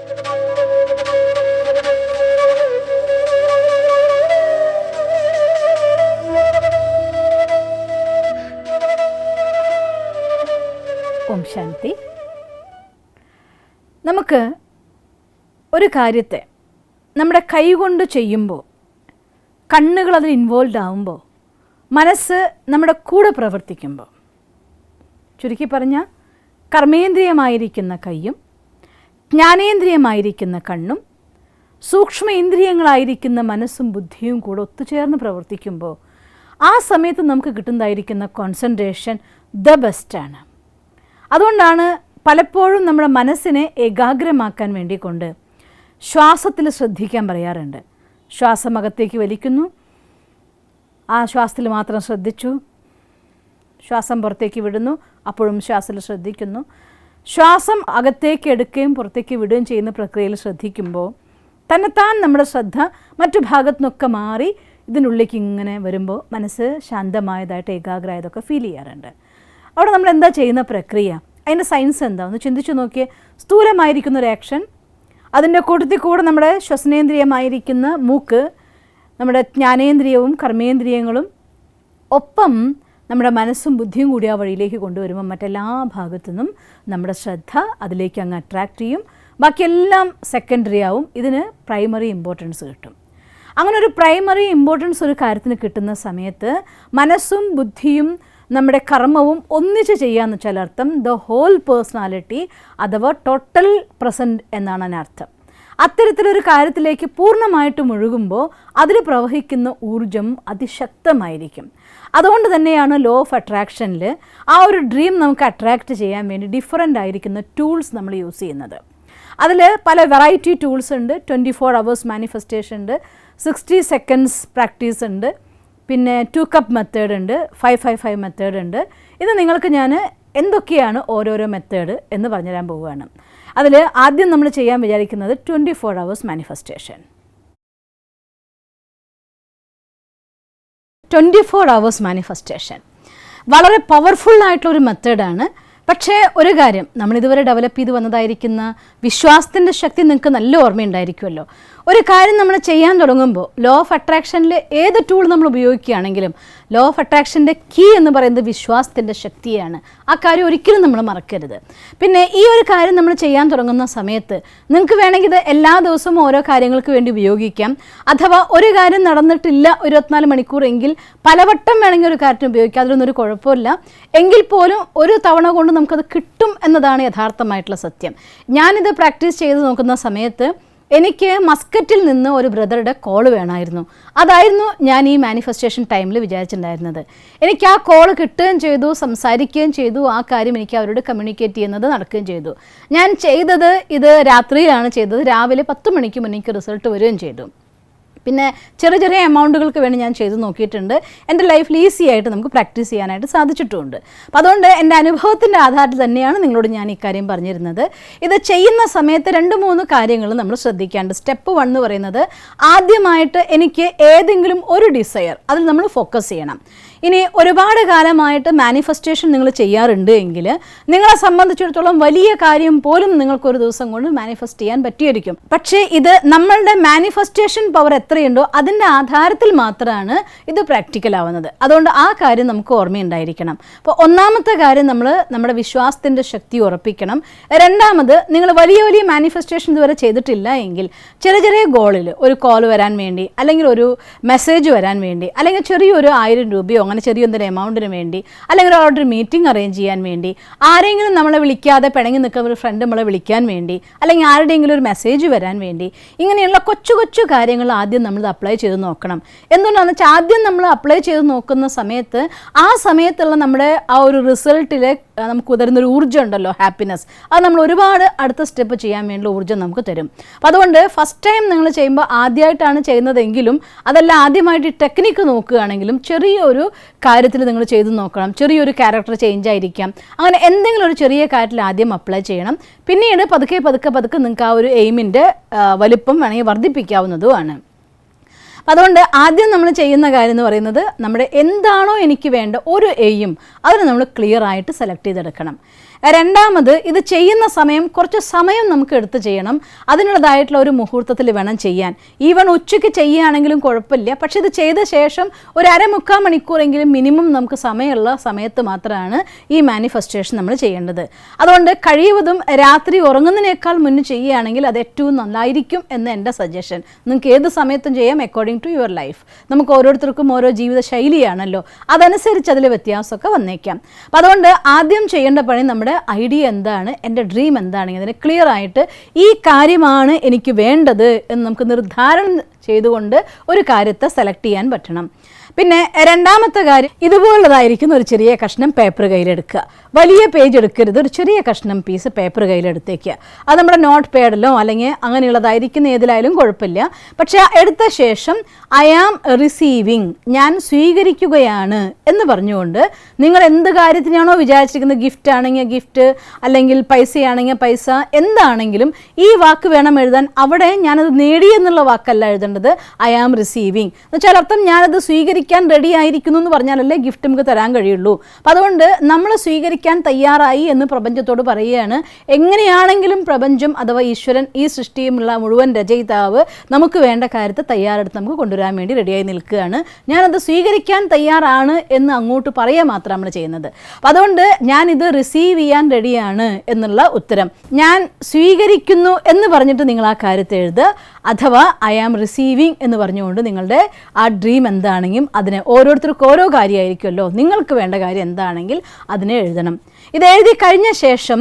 ഓം ശാന്തി. നമുക്ക് ഒരു കാര്യത്തെ നമ്മുടെ കൈകൊണ്ട് ചെയ്യുമ്പോൾ, കണ്ണുകൾ അതിൽ ഇൻവോൾവ് ആവുമ്പോൾ, മനസ്സ് നമ്മുടെ കൂടെ പ്രവർത്തിക്കുമ്പോൾ, ചുരുക്കി പറഞ്ഞാൽ കർമ്മേന്ദ്രിയമായിരിക്കുന്ന കൈയും ജ്ഞാനേന്ദ്രിയമായിരിക്കുന്ന കണ്ണും സൂക്ഷ്മ ഇന്ദ്രിയങ്ങളായിരിക്കുന്ന മനസ്സും ബുദ്ധിയും കൂടെ ഒത്തുചേർന്ന് പ്രവർത്തിക്കുമ്പോൾ ആ സമയത്ത് നമുക്ക് കിട്ടുന്നതായിരിക്കുന്ന കോൺസെൻട്രേഷൻ ദ ബെസ്റ്റാണ്. അതുകൊണ്ടാണ് പലപ്പോഴും നമ്മുടെ മനസ്സിനെ ഏകാഗ്രമാക്കാൻ വേണ്ടിക്കൊണ്ട് ശ്വാസത്തിൽ ശ്രദ്ധിക്കാൻ പറയാറുണ്ട്. ശ്വാസം അകത്തേക്ക് വലിക്കുന്നു, ആ ശ്വാസത്തിൽ മാത്രം ശ്രദ്ധിച്ചു. ശ്വാസം പുറത്തേക്ക് വിടുന്നു, അപ്പോഴും ശ്വാസത്തിൽ ശ്രദ്ധിക്കുന്നു. ശ്വാസം അകത്തേക്ക് എടുക്കുകയും പുറത്തേക്ക് വിടുകയും ചെയ്യുന്ന പ്രക്രിയയിൽ ശ്രദ്ധിക്കുമ്പോൾ തന്നെത്താൻ നമ്മുടെ ശ്രദ്ധ മറ്റു ഭാഗത്തു നിന്നൊക്കെ മാറി ഇതിനുള്ളിലേക്ക് ഇങ്ങനെ വരുമ്പോൾ മനസ്സ് ശാന്തമായതായിട്ട് ഏകാഗ്രമായതൊക്കെ ഫീൽ ചെയ്യാറുണ്ട്. അവിടെ നമ്മൾ എന്താ ചെയ്യുന്ന പ്രക്രിയ, അതിൻ്റെ സയൻസ് എന്താ ഒന്ന് ചിന്തിച്ചു നോക്കിയേ. സ്ഥൂലമായിരിക്കുന്ന ഒരു ആക്ഷൻ, അതിൻ്റെ കൂട്ടത്തിൽ കൂടെ നമ്മുടെ ശ്വസനേന്ദ്രിയമായിരിക്കുന്ന മൂക്ക്, നമ്മുടെ ജ്ഞാനേന്ദ്രിയവും കർമ്മേന്ദ്രിയങ്ങളും ഒപ്പം നമ്മുടെ മനസ്സും ബുദ്ധിയും കൂടി ആ വഴിയിലേക്ക് കൊണ്ടുവരുമ്പോൾ മറ്റെല്ലാ ഭാഗത്തു നിന്നും നമ്മുടെ ശ്രദ്ധ അതിലേക്ക് അങ്ങ് അട്രാക്റ്റ് ചെയ്യും. ബാക്കിയെല്ലാം സെക്കൻഡറി ആവും. ഇതിന് പ്രൈമറി ഇമ്പോർട്ടൻസ് കിട്ടും. അങ്ങനെ ഒരു പ്രൈമറി ഇമ്പോർട്ടൻസ് ഒരു കാര്യത്തിന് കിട്ടുന്ന സമയത്ത് മനസ്സും ബുദ്ധിയും നമ്മുടെ കർമ്മവും ഒന്നിച്ച് ചെയ്യാന്ന് വെച്ചാൽ അർത്ഥം ദ ഹോൾ പേഴ്സണാലിറ്റി അഥവാ ടോട്ടൽ പ്രസൻറ്റ് എന്നാണ് അതിനർത്ഥം. അത്തരത്തിലൊരു കാര്യത്തിലേക്ക് പൂർണ്ണമായിട്ട് മുഴുകുമ്പോൾ അതിൽ പ്രവഹിക്കുന്ന ഊർജം അതിശക്തമായിരിക്കും. അതുകൊണ്ട് തന്നെയാണ് ലോ ഓഫ് അട്രാക്ഷനിൽ ആ ഒരു ഡ്രീം നമുക്ക് അട്രാക്റ്റ് ചെയ്യാൻ വേണ്ടി ഡിഫറൻ്റ് ആയിരിക്കുന്ന ടൂൾസ് നമ്മൾ യൂസ് ചെയ്യുന്നത്. അതിൽ പല വെറൈറ്റി ടൂൾസ് ഉണ്ട്. 24 hours മാനിഫെസ്റ്റേഷൻ ഉണ്ട്, 60 seconds പ്രാക്ടീസ് ഉണ്ട്, പിന്നെ 2 cup മെത്തേഡ് ഉണ്ട്, 5-5-5 മെത്തേഡ് ഉണ്ട്. ഇത് നിങ്ങൾക്ക് ഞാൻ എന്തൊക്കെയാണ് ഓരോരോ മെത്തേഡ് എന്ന് പറഞ്ഞുതരാൻ പോവുകയാണ്. അതിൽ ആദ്യം നമ്മൾ ചെയ്യാൻ വിചാരിക്കുന്നത് 24 hours മാനിഫെസ്റ്റേഷൻ. 24 hours മാനിഫെസ്റ്റേഷൻ വളരെ പവർഫുള്ളായിട്ടുള്ളൊരു മെത്തേഡാണ്. പക്ഷേ ഒരു കാര്യം, നമ്മളിതുവരെ ഡെവലപ്പ് ചെയ്ത് വന്നതായിരിക്കുന്ന വിശ്വാസത്തിൻ്റെ ശക്തി നിങ്ങൾക്ക് നല്ല ഓർമ്മയുണ്ടായിരിക്കുമല്ലോ. ഒരു കാര്യം നമ്മൾ ചെയ്യാൻ തുടങ്ങുമ്പോൾ ലോ ഓഫ് അട്രാക്ഷനിൽ ഏത് ടൂൾ നമ്മൾ ഉപയോഗിക്കുകയാണെങ്കിലും ലോ ഓഫ് അട്രാക്ഷൻ്റെ കീ എന്ന് പറയുന്നത് വിശ്വാസത്തിൻ്റെ ശക്തിയാണ്. ആ കാര്യം ഒരിക്കലും നമ്മൾ മറക്കരുത്. പിന്നെ ഈ ഒരു കാര്യം നമ്മൾ ചെയ്യാൻ തുടങ്ങുന്ന സമയത്ത് നിങ്ങൾക്ക് വേണമെങ്കിൽ ഇത് എല്ലാ ദിവസവും ഓരോ കാര്യങ്ങൾക്ക് വേണ്ടി ഉപയോഗിക്കാം. അഥവാ ഒരു കാര്യം നടന്നിട്ടില്ല 24 മണിക്കൂർ എങ്കിൽ പലവട്ടം വേണമെങ്കിൽ ഒരു കാര്യത്തിന് ഉപയോഗിക്കാം. അതിലൊന്നും ഒരു കുഴപ്പമില്ല. എങ്കിൽ പോലും ഒരു തവണ കൊണ്ട് നമുക്കത് കിട്ടും എന്നതാണ് യഥാർത്ഥമായിട്ടുള്ള സത്യം. ഞാനിത് പ്രാക്ടീസ് ചെയ്ത് നോക്കുന്ന സമയത്ത് എനിക്ക് മസ്കറ്റിൽ നിന്ന് ഒരു ബ്രദറുടെ കോള് വേണമായിരുന്നു. അതായിരുന്നു ഞാൻ ഈ മാനിഫെസ്റ്റേഷൻ ടൈമിൽ വിചാരിച്ചിട്ടുണ്ടായിരുന്നത്. എനിക്ക് ആ കോള് കിട്ടുകയും ചെയ്തു, സംസാരിക്കുകയും ചെയ്തു. ആ കാര്യം എനിക്ക് അവരോട് കമ്മ്യൂണിക്കേറ്റ് ചെയ്യുന്നത് നടക്കുകയും ചെയ്തു. ഞാൻ ചെയ്തത് ഇത് രാത്രിയിലാണ് ചെയ്തത്. രാവിലെ 10 മണിക്ക് മുന്നേ എനിക്ക് റിസൾട്ട് വരികയും ചെയ്തു. പിന്നെ ചെറിയ ചെറിയ എമൗണ്ടുകൾക്ക് വേണ്ടി ഞാൻ ചെയ്ത് നോക്കിയിട്ടുണ്ട്. എൻ്റെ ലൈഫിൽ ഈസി ആയിട്ട് നമുക്ക് പ്രാക്ടീസ് ചെയ്യാനായിട്ട് സാധിച്ചിട്ടുമുണ്ട്. അപ്പോൾ അതുകൊണ്ട് എൻ്റെ അനുഭവത്തിൻ്റെ ആധാരത്തിൽ തന്നെയാണ് നിങ്ങളോട് ഞാൻ ഇക്കാര്യം പറഞ്ഞിരുന്നത്. ഇത് ചെയ്യുന്ന സമയത്ത് 2-3 കാര്യങ്ങൾ നമ്മൾ ശ്രദ്ധിക്കാണ്ട്. സ്റ്റെപ്പ് 1 എന്ന് പറയുന്നത് ആദ്യമായിട്ട് എനിക്ക് ഏതെങ്കിലും ഒരു ഡിസയർ അതിൽ നമ്മൾ ഫോക്കസ് ചെയ്യണം. ഇനി ഒരുപാട് കാലമായിട്ട് മാനിഫെസ്റ്റേഷൻ നിങ്ങൾ ചെയ്യാറുണ്ട് എങ്കിൽ നിങ്ങളെ സംബന്ധിച്ചിടത്തോളം വലിയ കാര്യം പോലും നിങ്ങൾക്കൊരു ദിവസം കൊണ്ട് മാനിഫെസ്റ്റ് ചെയ്യാൻ പറ്റിയിരിക്കും. പക്ഷേ ഇത് നമ്മളുടെ മാനിഫെസ്റ്റേഷൻ പവർ എത്രയുണ്ടോ അതിൻ്റെ ആധാരത്തിൽ മാത്രമാണ് ഇത് പ്രാക്ടിക്കൽ ആവുന്നത്. അതുകൊണ്ട് ആ കാര്യം നമുക്ക് ഓർമ്മയുണ്ടായിരിക്കണം. അപ്പോൾ ഒന്നാമത്തെ കാര്യം നമ്മൾ നമ്മുടെ വിശ്വാസത്തിൻ്റെ ശക്തി ഉറപ്പിക്കണം. രണ്ടാമത് നിങ്ങൾ വലിയ വലിയ മാനിഫെസ്റ്റേഷൻ ഇതുവരെ ചെയ്തിട്ടില്ല എങ്കിൽ ചെറിയ ചെറിയ ഗോളിൽ ഒരു കോൾ വരാൻ വേണ്ടി, അല്ലെങ്കിൽ ഒരു മെസ്സേജ് വരാൻ വേണ്ടി, അല്ലെങ്കിൽ ചെറിയൊരു 1000 രൂപയോ അങ്ങനെ ചെറിയൊരു എമൗണ്ടിന് വേണ്ടി, അല്ലെങ്കിൽ ഒരാളോടൊരു മീറ്റിംഗ് അറേഞ്ച് ചെയ്യാൻ വേണ്ടി, ആരെങ്കിലും നമ്മളെ വിളിക്കാതെ പിണങ്ങി നിൽക്കുന്ന ഒരു ഫ്രണ്ട് നമ്മളെ വിളിക്കാൻ വേണ്ടി, അല്ലെങ്കിൽ ആരുടെയെങ്കിലും ഒരു മെസ്സേജ് വരാൻ വേണ്ടി, ഇങ്ങനെയുള്ള കൊച്ചു കൊച്ചു കാര്യങ്ങൾ ആദ്യം നമ്മൾ അപ്ലൈ ചെയ്ത് നോക്കണം. എന്തുകൊണ്ടാണെന്ന് വെച്ചാൽ ആദ്യം നമ്മൾ അപ്ലൈ ചെയ്ത് നോക്കുന്ന സമയത്ത് ആ സമയത്തുള്ള നമ്മുടെ ആ ഒരു റിസൾട്ടിൽ നമുക്ക് തരുന്നൊരു ഊർജ്ജം ഉണ്ടല്ലോ, ഹാപ്പിനെസ്, അത് നമ്മൾ ഒരുപാട് അടുത്ത സ്റ്റെപ്പ് ചെയ്യാൻ വേണ്ടിയുള്ള ഊർജ്ജം നമുക്ക് തരും. അപ്പോൾ അതുകൊണ്ട് ഫസ്റ്റ് ടൈം നിങ്ങൾ ചെയ്യുമ്പോൾ ആദ്യമായിട്ടാണ് ചെയ്യുന്നതെങ്കിലും അതല്ല ആദ്യമായിട്ട് ടെക്നിക്ക് നോക്കുകയാണെങ്കിലും ചെറിയൊരു കാര്യത്തിൽ നിങ്ങൾ ചെയ്ത് നോക്കണം. ചെറിയൊരു ക്യാരക്ടർ ചേഞ്ച് ആയിരിക്കാം, അങ്ങനെ എന്തെങ്കിലും ഒരു ചെറിയ കാര്യത്തിൽ ആദ്യം അപ്ലൈ ചെയ്യണം. പിന്നീട് പതുക്കെ പതുക്കെ പതുക്കെ നിങ്ങൾക്ക് ആ ഒരു എയിമിൻ്റെ വലിപ്പം വേണമെങ്കിൽ വർദ്ധിപ്പിക്കാവുന്നതുമാണ്. അതുകൊണ്ട് ആദ്യം നമ്മൾ ചെയ്യുന്ന കാര്യം എന്ന് പറയുന്നത് നമ്മുടെ എന്താണോ എനിക്ക് വേണ്ട ഒരു എയിം അതിന് നമ്മൾ ക്ലിയർ ആയിട്ട് സെലക്ട് ചെയ്തെടുക്കണം. രണ്ടാമത് ഇത് ചെയ്യുന്ന സമയം കുറച്ച് സമയം നമുക്ക് എടുത്ത് ചെയ്യണം. അതിനുള്ളതായിട്ടുള്ള ഒരു മുഹൂർത്തത്തിൽ വേണം ചെയ്യാൻ. ഈവൺ ഉച്ചയ്ക്ക് ചെയ്യുകയാണെങ്കിലും കുഴപ്പമില്ല. പക്ഷെ ഇത് ചെയ്ത ശേഷം ഒരു 1/4 മണിക്കൂറെങ്കിലും മിനിമം നമുക്ക് സമയമുള്ള സമയത്ത് മാത്രമാണ് ഈ മാനിഫെസ്റ്റേഷൻ നമ്മൾ ചെയ്യേണ്ടത്. അതുകൊണ്ട് കഴിയുന്നതും രാത്രി ഉറങ്ങുന്നതിനേക്കാൾ മുന്നേ ചെയ്യുകയാണെങ്കിൽ അത് ഏറ്റവും നന്നായിരിക്കും എന്ന് എൻ്റെ സജഷൻ. നിങ്ങൾക്ക് ഏത് സമയത്തും ചെയ്യാം, അക്കോർഡിംഗ് ടു യുവർ ലൈഫ്. നമുക്ക് ഓരോരുത്തർക്കും ഓരോ ജീവിത ശൈലിയാണല്ലോ, അതനുസരിച്ച് അതിൽ വ്യത്യാസമൊക്കെ വന്നേക്കാം. അപ്പം അതുകൊണ്ട് ആദ്യം ചെയ്യേണ്ട പണി നമ്മുടെ ഐഡിയ എന്താണ്, എൻ്റെ ഡ്രീം എന്താണെങ്കിൽ അതിന് ക്ലിയർ ആയിട്ട് ഈ കാര്യമാണ് എനിക്ക് വേണ്ടത് എന്ന് നമുക്ക് നിർദ്ധാരണം ചെയ്തുകൊണ്ട് ഒരു കാര്യത്തെ സെലക്ട് ചെയ്യാൻ പറ്റണം. പിന്നെ രണ്ടാമത്തെ കാര്യം, ഇതുപോലുള്ളതായിരിക്കുന്ന ഒരു ചെറിയ കഷ്ണം പേപ്പർ കയ്യിലെടുക്കുക. വലിയ പേജ് എടുക്കരുത്, ഒരു ചെറിയ കഷ്ണം പീസ് പേപ്പർ കയ്യിലെടുത്തേക്കുക. അത് നമ്മുടെ നോട്ട് പാഡിലോ അല്ലെങ്കിൽ അങ്ങനെയുള്ളതായിരിക്കുന്ന ഏതിലായാലും കുഴപ്പമില്ല. പക്ഷേ എടുത്ത ശേഷം ഐ ആം റിസീവിങ്, ഞാൻ സ്വീകരിക്കുകയാണ് എന്ന് പറഞ്ഞുകൊണ്ട് നിങ്ങൾ എന്ത് കാര്യത്തിനാണോ വിചാരിച്ചിരിക്കുന്നത്, ഗിഫ്റ്റ് ആണെങ്കിൽ ഗിഫ്റ്റ്, അല്ലെങ്കിൽ പൈസയാണെങ്കിൽ പൈസ, എന്താണെങ്കിലും ഈ വാക്ക് വേണം എഴുതാൻ. അവിടെ ഞാനത് നേടിയെന്നുള്ള വാക്കല്ല എഴുതേണ്ടത്, ഐ ആം റിസീവിങ് എന്ന് വെച്ചാൽ അർത്ഥം ഞാനത് സ്വീകരിക്കാൻ റെഡി ആയിരിക്കുന്നു എന്ന് പറഞ്ഞാലല്ലേ ഗിഫ്റ്റ് നമുക്ക് തരാൻ കഴിയുള്ളൂ. അപ്പം അതുകൊണ്ട് നമ്മൾ സ്വീകരിക്കാൻ തയ്യാറായി എന്ന് പ്രപഞ്ചത്തോട് പറയുകയാണ്. എങ്ങനെയാണെങ്കിലും പ്രപഞ്ചം അഥവാ ഈശ്വരൻ, ഈ സൃഷ്ടിയുമുള്ള മുഴുവൻ രചയിതാവ് നമുക്ക് വേണ്ട കാര്യത്തെ തയ്യാറെടുത്ത് നമുക്ക് കൊണ്ടുവരാൻ വേണ്ടി റെഡിയായി നിൽക്കുകയാണ്. ഞാനത് സ്വീകരിക്കാൻ തയ്യാറാണ് എന്ന് അങ്ങോട്ട് പറയുക മാത്രം നമ്മൾ ചെയ്യുന്നത്. അപ്പം അതുകൊണ്ട് ഞാനിത് റിസീവ് ചെയ്യാൻ റെഡിയാണ് എന്നുള്ള ഉത്തരം, ഞാൻ സ്വീകരിക്കുന്നു എന്ന് പറഞ്ഞിട്ട് നിങ്ങൾ ആ കാര്യത്തെ എഴുതുക. അഥവാ ഐ ആം റിസീവിങ് എന്ന് പറഞ്ഞുകൊണ്ട് നിങ്ങളുടെ ആ ഡ്രീം എന്താണെങ്കിലും അതിന് ഓരോരുത്തർക്കും ഓരോ കാര്യമായിരിക്കുമല്ലോ, നിങ്ങൾക്ക് വേണ്ട കാര്യം എന്താണെങ്കിൽ അതിനെ എഴുതണം. ഇത് എഴുതി കഴിഞ്ഞ ശേഷം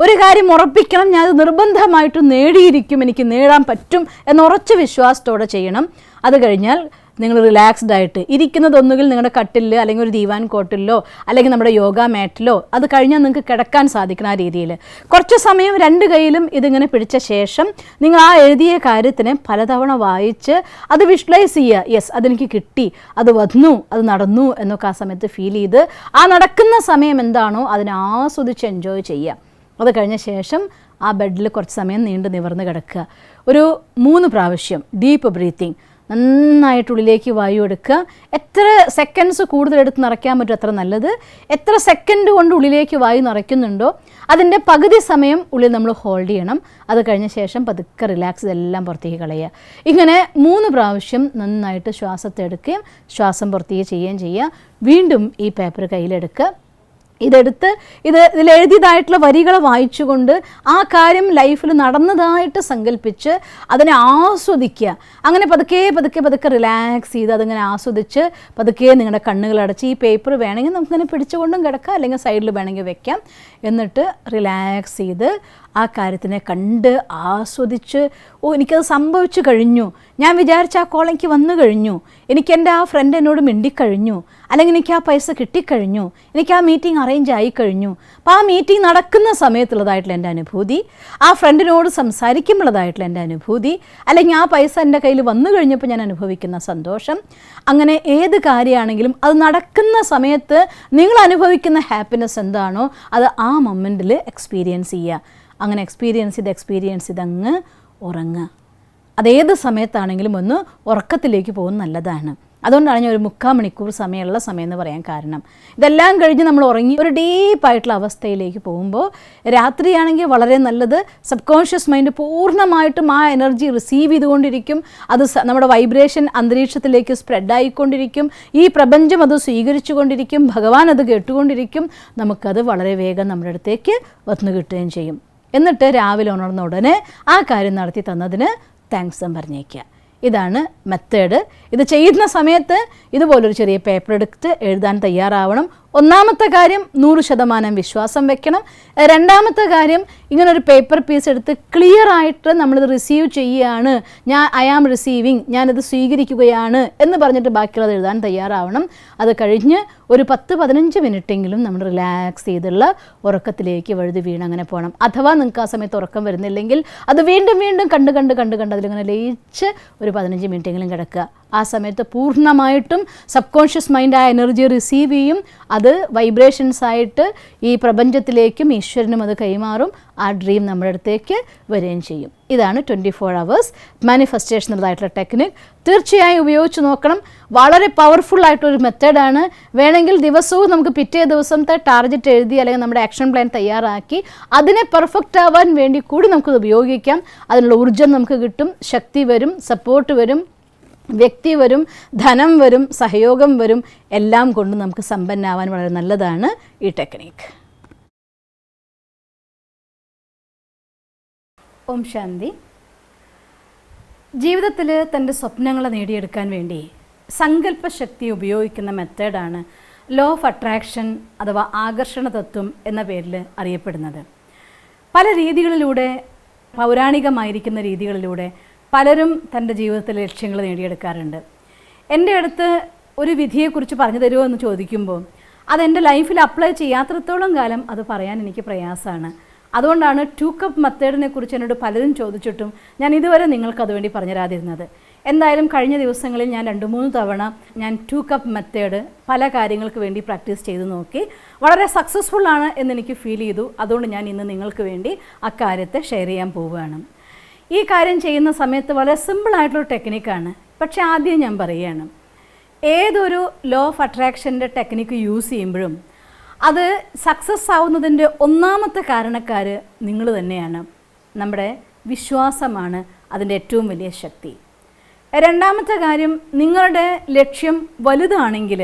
ഒരു കാര്യം ഉറപ്പിക്കണം, ഞാനത് നിർബന്ധമായിട്ടും നേടിയിരിക്കും, എനിക്ക് നേടാൻ പറ്റും എന്ന ഉറച്ച വിശ്വാസത്തോടെ ചെയ്യണം. അത് കഴിഞ്ഞാൽ നിങ്ങൾ റിലാക്സ്ഡ് ആയിട്ട് ഇരിക്കുന്നത് ഒന്നുകിൽ നിങ്ങളുടെ കട്ടിലിൽ അല്ലെങ്കിൽ ഒരു ദീവാൻ കോട്ടിലോ അല്ലെങ്കിൽ നമ്മുടെ യോഗ മാറ്റിലോ, അത് കഴിഞ്ഞാൽ നിങ്ങൾക്ക് കിടക്കാൻ സാധിക്കണം ആ രീതിയിൽ. കുറച്ച് സമയം രണ്ട് കൈയിലും ഇതിങ്ങനെ പിടിച്ച ശേഷം നിങ്ങൾ ആ എഴുതിയ കാര്യത്തിനെ പലതവണ വായിച്ച് അത് വിഷ്വലൈസ് ചെയ്യുക. യെസ്, അതെനിക്ക് കിട്ടി, അത് വന്നു, അത് നടന്നു എന്നൊക്കെ ആ സമയത്ത് ഫീൽ ചെയ്ത് ആ നടക്കുന്ന സമയം എന്താണോ അതിനെ ആസ്വദിച്ച് എൻജോയ് ചെയ്യുക. അത് കഴിഞ്ഞ ശേഷം ആ ബെഡിൽ കുറച്ച് സമയം നീണ്ടു നിവർന്ന് കിടക്കുക. ഒരു 3 പ്രാവശ്യം ഡീപ്പ് ബ്രീത്തിങ്, നന്നായിട്ടുള്ളിലേക്ക് വായു എടുക്കുക. എത്ര സെക്കൻഡ്സ് കൂടുതൽ എടുത്ത് നിറയ്ക്കാൻ പറ്റും അത്ര നല്ലത്. എത്ര സെക്കൻഡ് കൊണ്ട് ഉള്ളിലേക്ക് വായു നിറയ്ക്കുന്നുണ്ടോ അതിൻ്റെ പകുതി സമയം ഉള്ളിൽ നമ്മൾ ഹോൾഡ് ചെയ്യണം. അത് കഴിഞ്ഞ ശേഷം പതുക്കെ റിലാക്സ് ഇതെല്ലാം പുറത്തേക്ക് കളയുക. ഇങ്ങനെ 3 പ്രാവശ്യം നന്നായിട്ട് ശ്വാസത്തെ എടുക്കുകയും ശ്വാസം പുറത്തേക്ക് ചെയ്യുകയും ചെയ്യുക. വീണ്ടും ഈ പേപ്പർ കയ്യിലെടുക്കുക. ഇതെടുത്ത് ഇതിലെഴുതിയതായിട്ടുള്ള വരികളെ വായിച്ചുകൊണ്ട് ആ കാര്യം ലൈഫിൽ നടന്നതായിട്ട് സങ്കല്പിച്ച് അതിനെ ആസ്വദിക്കുക. അങ്ങനെ പതുക്കെ പതുക്കെ പതുക്കെ റിലാക്സ് ചെയ്ത് അതിങ്ങനെ ആസ്വദിച്ച് പതുക്കെ നിങ്ങളുടെ കണ്ണുകളടച്ച് ഈ പേപ്പർ വേണമെങ്കിൽ നമുക്കിങ്ങനെ പിടിച്ചുകൊണ്ടും കിടക്കാം, അല്ലെങ്കിൽ സൈഡിൽ വേണമെങ്കിൽ വെക്കാം. എന്നിട്ട് റിലാക്സ് ചെയ്ത് ആ കാര്യത്തിനെ കണ്ട് ആസ്വദിച്ച്, എനിക്കത് സംഭവിച്ചു കഴിഞ്ഞു, ഞാൻ വിചാരിച്ച ആ കോൾ എനിക്ക് വന്നു കഴിഞ്ഞു, എനിക്ക് എൻ്റെ ആ ഫ്രണ്ട് എന്നോട് മിണ്ടിക്കഴിഞ്ഞു, അല്ലെങ്കിൽ എനിക്ക് ആ പൈസ കിട്ടിക്കഴിഞ്ഞു, എനിക്ക് ആ മീറ്റിംഗ് അറേഞ്ച് ആയിക്കഴിഞ്ഞു. അപ്പോൾ ആ മീറ്റിംഗ് നടക്കുന്ന സമയത്തുള്ളതായിട്ടുള്ള എൻ്റെ അനുഭൂതി, ആ ഫ്രണ്ടിനോട് സംസാരിക്കുമ്പോഴതായിട്ടുള്ള എൻ്റെ അനുഭൂതി, അല്ലെങ്കിൽ ആ പൈസ എൻ്റെ കയ്യിൽ വന്നു കഴിഞ്ഞപ്പോൾ ഞാൻ അനുഭവിക്കുന്ന സന്തോഷം, അങ്ങനെ ഏത് കാര്യമാണെങ്കിലും അത് നടക്കുന്ന സമയത്ത് നിങ്ങൾ അനുഭവിക്കുന്ന ഹാപ്പിനെസ് എന്താണോ അത് ആ മൊമെൻറ്റിൽ എക്സ്പീരിയൻസ് ചെയ്യുക. അങ്ങനെ എക്സ്പീരിയൻസ് ചെയ്തങ്ങ് ഉറങ്ങുക. അതേത് സമയത്താണെങ്കിലും ഒന്ന് ഉറക്കത്തിലേക്ക് പോകുന്നത് നല്ലതാണ്. അതുകൊണ്ടാണ് ഞാൻ ഒരു 3/4 മണിക്കൂർ സമയമുള്ള സമയം എന്ന് പറയാൻ കാരണം. ഇതെല്ലാം കഴിഞ്ഞ് നമ്മൾ ഉറങ്ങി ഒരു ഡീപ്പായിട്ടുള്ള അവസ്ഥയിലേക്ക് പോകുമ്പോൾ രാത്രിയാണെങ്കിൽ വളരെ നല്ലത്. സബ് കോൺഷ്യസ് മൈൻഡ് പൂർണ്ണമായിട്ടും ആ എനർജി റിസീവ് ചെയ്തുകൊണ്ടിരിക്കും. അത് നമ്മുടെ വൈബ്രേഷൻ അന്തരീക്ഷത്തിലേക്ക് സ്പ്രെഡ് ആയിക്കൊണ്ടിരിക്കും. ഈ പ്രപഞ്ചം അത് സ്വീകരിച്ചു കൊണ്ടിരിക്കും. ഭഗവാൻ അത് കേട്ടുകൊണ്ടിരിക്കും. നമുക്കത് വളരെ വേഗം നമ്മുടെ അടുത്തേക്ക് വന്നു കിട്ടുകയും ചെയ്യും. എന്നിട്ട് രാവിലെ ഉണർന്ന ഉടനെ ആ കാര്യം നടത്തി തന്നതിന് താങ്ക്സും പറഞ്ഞേക്കുക. ഇതാണ് മെത്തേഡ്. ഇത് ചെയ്യുന്ന സമയത്ത് ഇതുപോലൊരു ചെറിയ പേപ്പർ എടുത്ത് എഴുതാൻ തയ്യാറാവണം. ഒന്നാമത്തെ കാര്യം 100% വിശ്വാസം വെക്കണം. രണ്ടാമത്തെ കാര്യം ഇങ്ങനൊരു പേപ്പർ പീസ് എടുത്ത് ക്ലിയർ ആയിട്ട് നമ്മളിത് റിസീവ് ചെയ്യുകയാണ്, ഐ ആം റിസീവിങ്, ഞാനിത് സ്വീകരിക്കുകയാണ് എന്ന് പറഞ്ഞിട്ട് ബാക്കിയുള്ളത് എഴുതാൻ തയ്യാറാവണം. അത് കഴിഞ്ഞ് ഒരു 10-15 മിനിറ്റെങ്കിലും നമ്മൾ റിലാക്സ് ചെയ്തുള്ള ഉറക്കത്തിലേക്ക് വഴുതി വീണ് അങ്ങനെ പോകണം. അഥവാ നിങ്ങൾക്ക് ആ സമയത്ത് ഉറക്കം വരുന്നില്ലെങ്കിൽ അത് വീണ്ടും വീണ്ടും കണ്ട് അതിലിങ്ങനെ ലയിച്ച് ഒരു 15 മിനിറ്റെങ്കിലും കിടക്കുക. ആ സമയത്ത് പൂർണ്ണമായിട്ടും സബ് കോൺഷ്യസ് മൈൻഡ് ആ എനർജി റിസീവ് ചെയ്യും, അത് വൈബ്രേഷൻസ് ആയിട്ട് ഈ പ്രപഞ്ചത്തിലേക്കും ഈശ്വരനും അത് കൈമാറും, ആ ഡ്രീം നമ്മുടെ അടുത്തേക്ക് വരികയും ചെയ്യും. ഇതാണ് 24 hours മാനിഫെസ്റ്റേഷൻ എന്നതായിട്ടുള്ള ടെക്നിക്. തീർച്ചയായും ഉപയോഗിച്ച് നോക്കണം. വളരെ പവർഫുൾ ആയിട്ടൊരു മെത്തേഡാണ്. വേണമെങ്കിൽ ദിവസവും നമുക്ക് പിറ്റേ ദിവസത്തെ ടാർഗറ്റ് എഴുതി അല്ലെങ്കിൽ നമ്മുടെ ആക്ഷൻ പ്ലാൻ തയ്യാറാക്കി അതിനെ പെർഫെക്റ്റ് ആവാൻ വേണ്ടി കൂടി നമുക്കത് ഉപയോഗിക്കാം. അതിനുള്ള ഊർജ്ജം നമുക്ക് കിട്ടും, ശക്തി വരും, സപ്പോർട്ട് വരും, വ്യക്തി വരും, ധനം വരും, സഹയോഗം വരും. എല്ലാം കൊണ്ട് നമുക്ക് സമ്പന്നാവാൻ വളരെ നല്ലതാണ് ഈ ടെക്നിക്ക്. ഓം ശാന്തി. ജീവിതത്തിൽ തൻ്റെ സ്വപ്നങ്ങളെ നേടിയെടുക്കാൻ വേണ്ടി സങ്കല്പശക്തി ഉപയോഗിക്കുന്ന മെത്തേഡാണ് ലോ ഓഫ് അട്രാക്ഷൻ അഥവാ ആകർഷണ തത്വം എന്ന പേരിൽ അറിയപ്പെടുന്നത്. പല രീതികളിലൂടെ, പൗരാണികമായിരിക്കുന്ന രീതികളിലൂടെ പലരും തൻ്റെ ജീവിതത്തിലെ ലക്ഷ്യങ്ങൾ നേടിയെടുക്കാറുണ്ട്. എൻ്റെ അടുത്ത് ഒരു വിധിയെക്കുറിച്ച് പറഞ്ഞു തരുമോ എന്ന് ചോദിക്കുമ്പോൾ അതെൻ്റെ ലൈഫിൽ അപ്ലൈ ചെയ്യാത്രത്തോളം കാലം അത് പറയാൻ എനിക്ക് പ്രയാസമാണ്. അതുകൊണ്ടാണ് 2 കപ്പ് മെത്തേഡിനെ കുറിച്ച് എന്നോട് പലരും ചോദിച്ചിട്ടും ഞാൻ ഇതുവരെ നിങ്ങൾക്ക് അതുവേണ്ടി പറഞ്ഞുതരാതിരുന്നത്. എന്തായാലും കഴിഞ്ഞ ദിവസങ്ങളിൽ ഞാൻ 2-3 തവണ ഞാൻ 2 കപ്പ് മെത്തേഡ് പല കാര്യങ്ങൾക്ക് വേണ്ടി പ്രാക്ടീസ് ചെയ്ത് നോക്കി. വളരെ സക്സസ്ഫുള്ളാണ് എന്നെനിക്ക് ഫീൽ ചെയ്തു. അതുകൊണ്ട് ഞാൻ ഇന്ന് നിങ്ങൾക്ക് വേണ്ടി അക്കാര്യത്തെ ഷെയർ ചെയ്യാൻ പോവുകയാണ്. ഈ കാര്യം ചെയ്യുന്ന സമയത്ത് വളരെ സിമ്പിളായിട്ടുള്ള ടെക്നിക്കാണ്. പക്ഷേ ആദ്യം ഞാൻ പറയുകയാണ്, ഏതൊരു ലോ ഓഫ് അട്രാക്ഷൻ്റെ ടെക്നിക്ക് യൂസ് ചെയ്യുമ്പോഴും അത് സക്സസ് ആവുന്നതിൻ്റെ ഒന്നാമത്തെ കാരണക്കാർ നിങ്ങൾ തന്നെയാണ്. നമ്മുടെ വിശ്വാസമാണ് അതിൻ്റെ ഏറ്റവും വലിയ ശക്തി. രണ്ടാമത്തെ കാര്യം, നിങ്ങളുടെ ലക്ഷ്യം വലുതാണെങ്കിൽ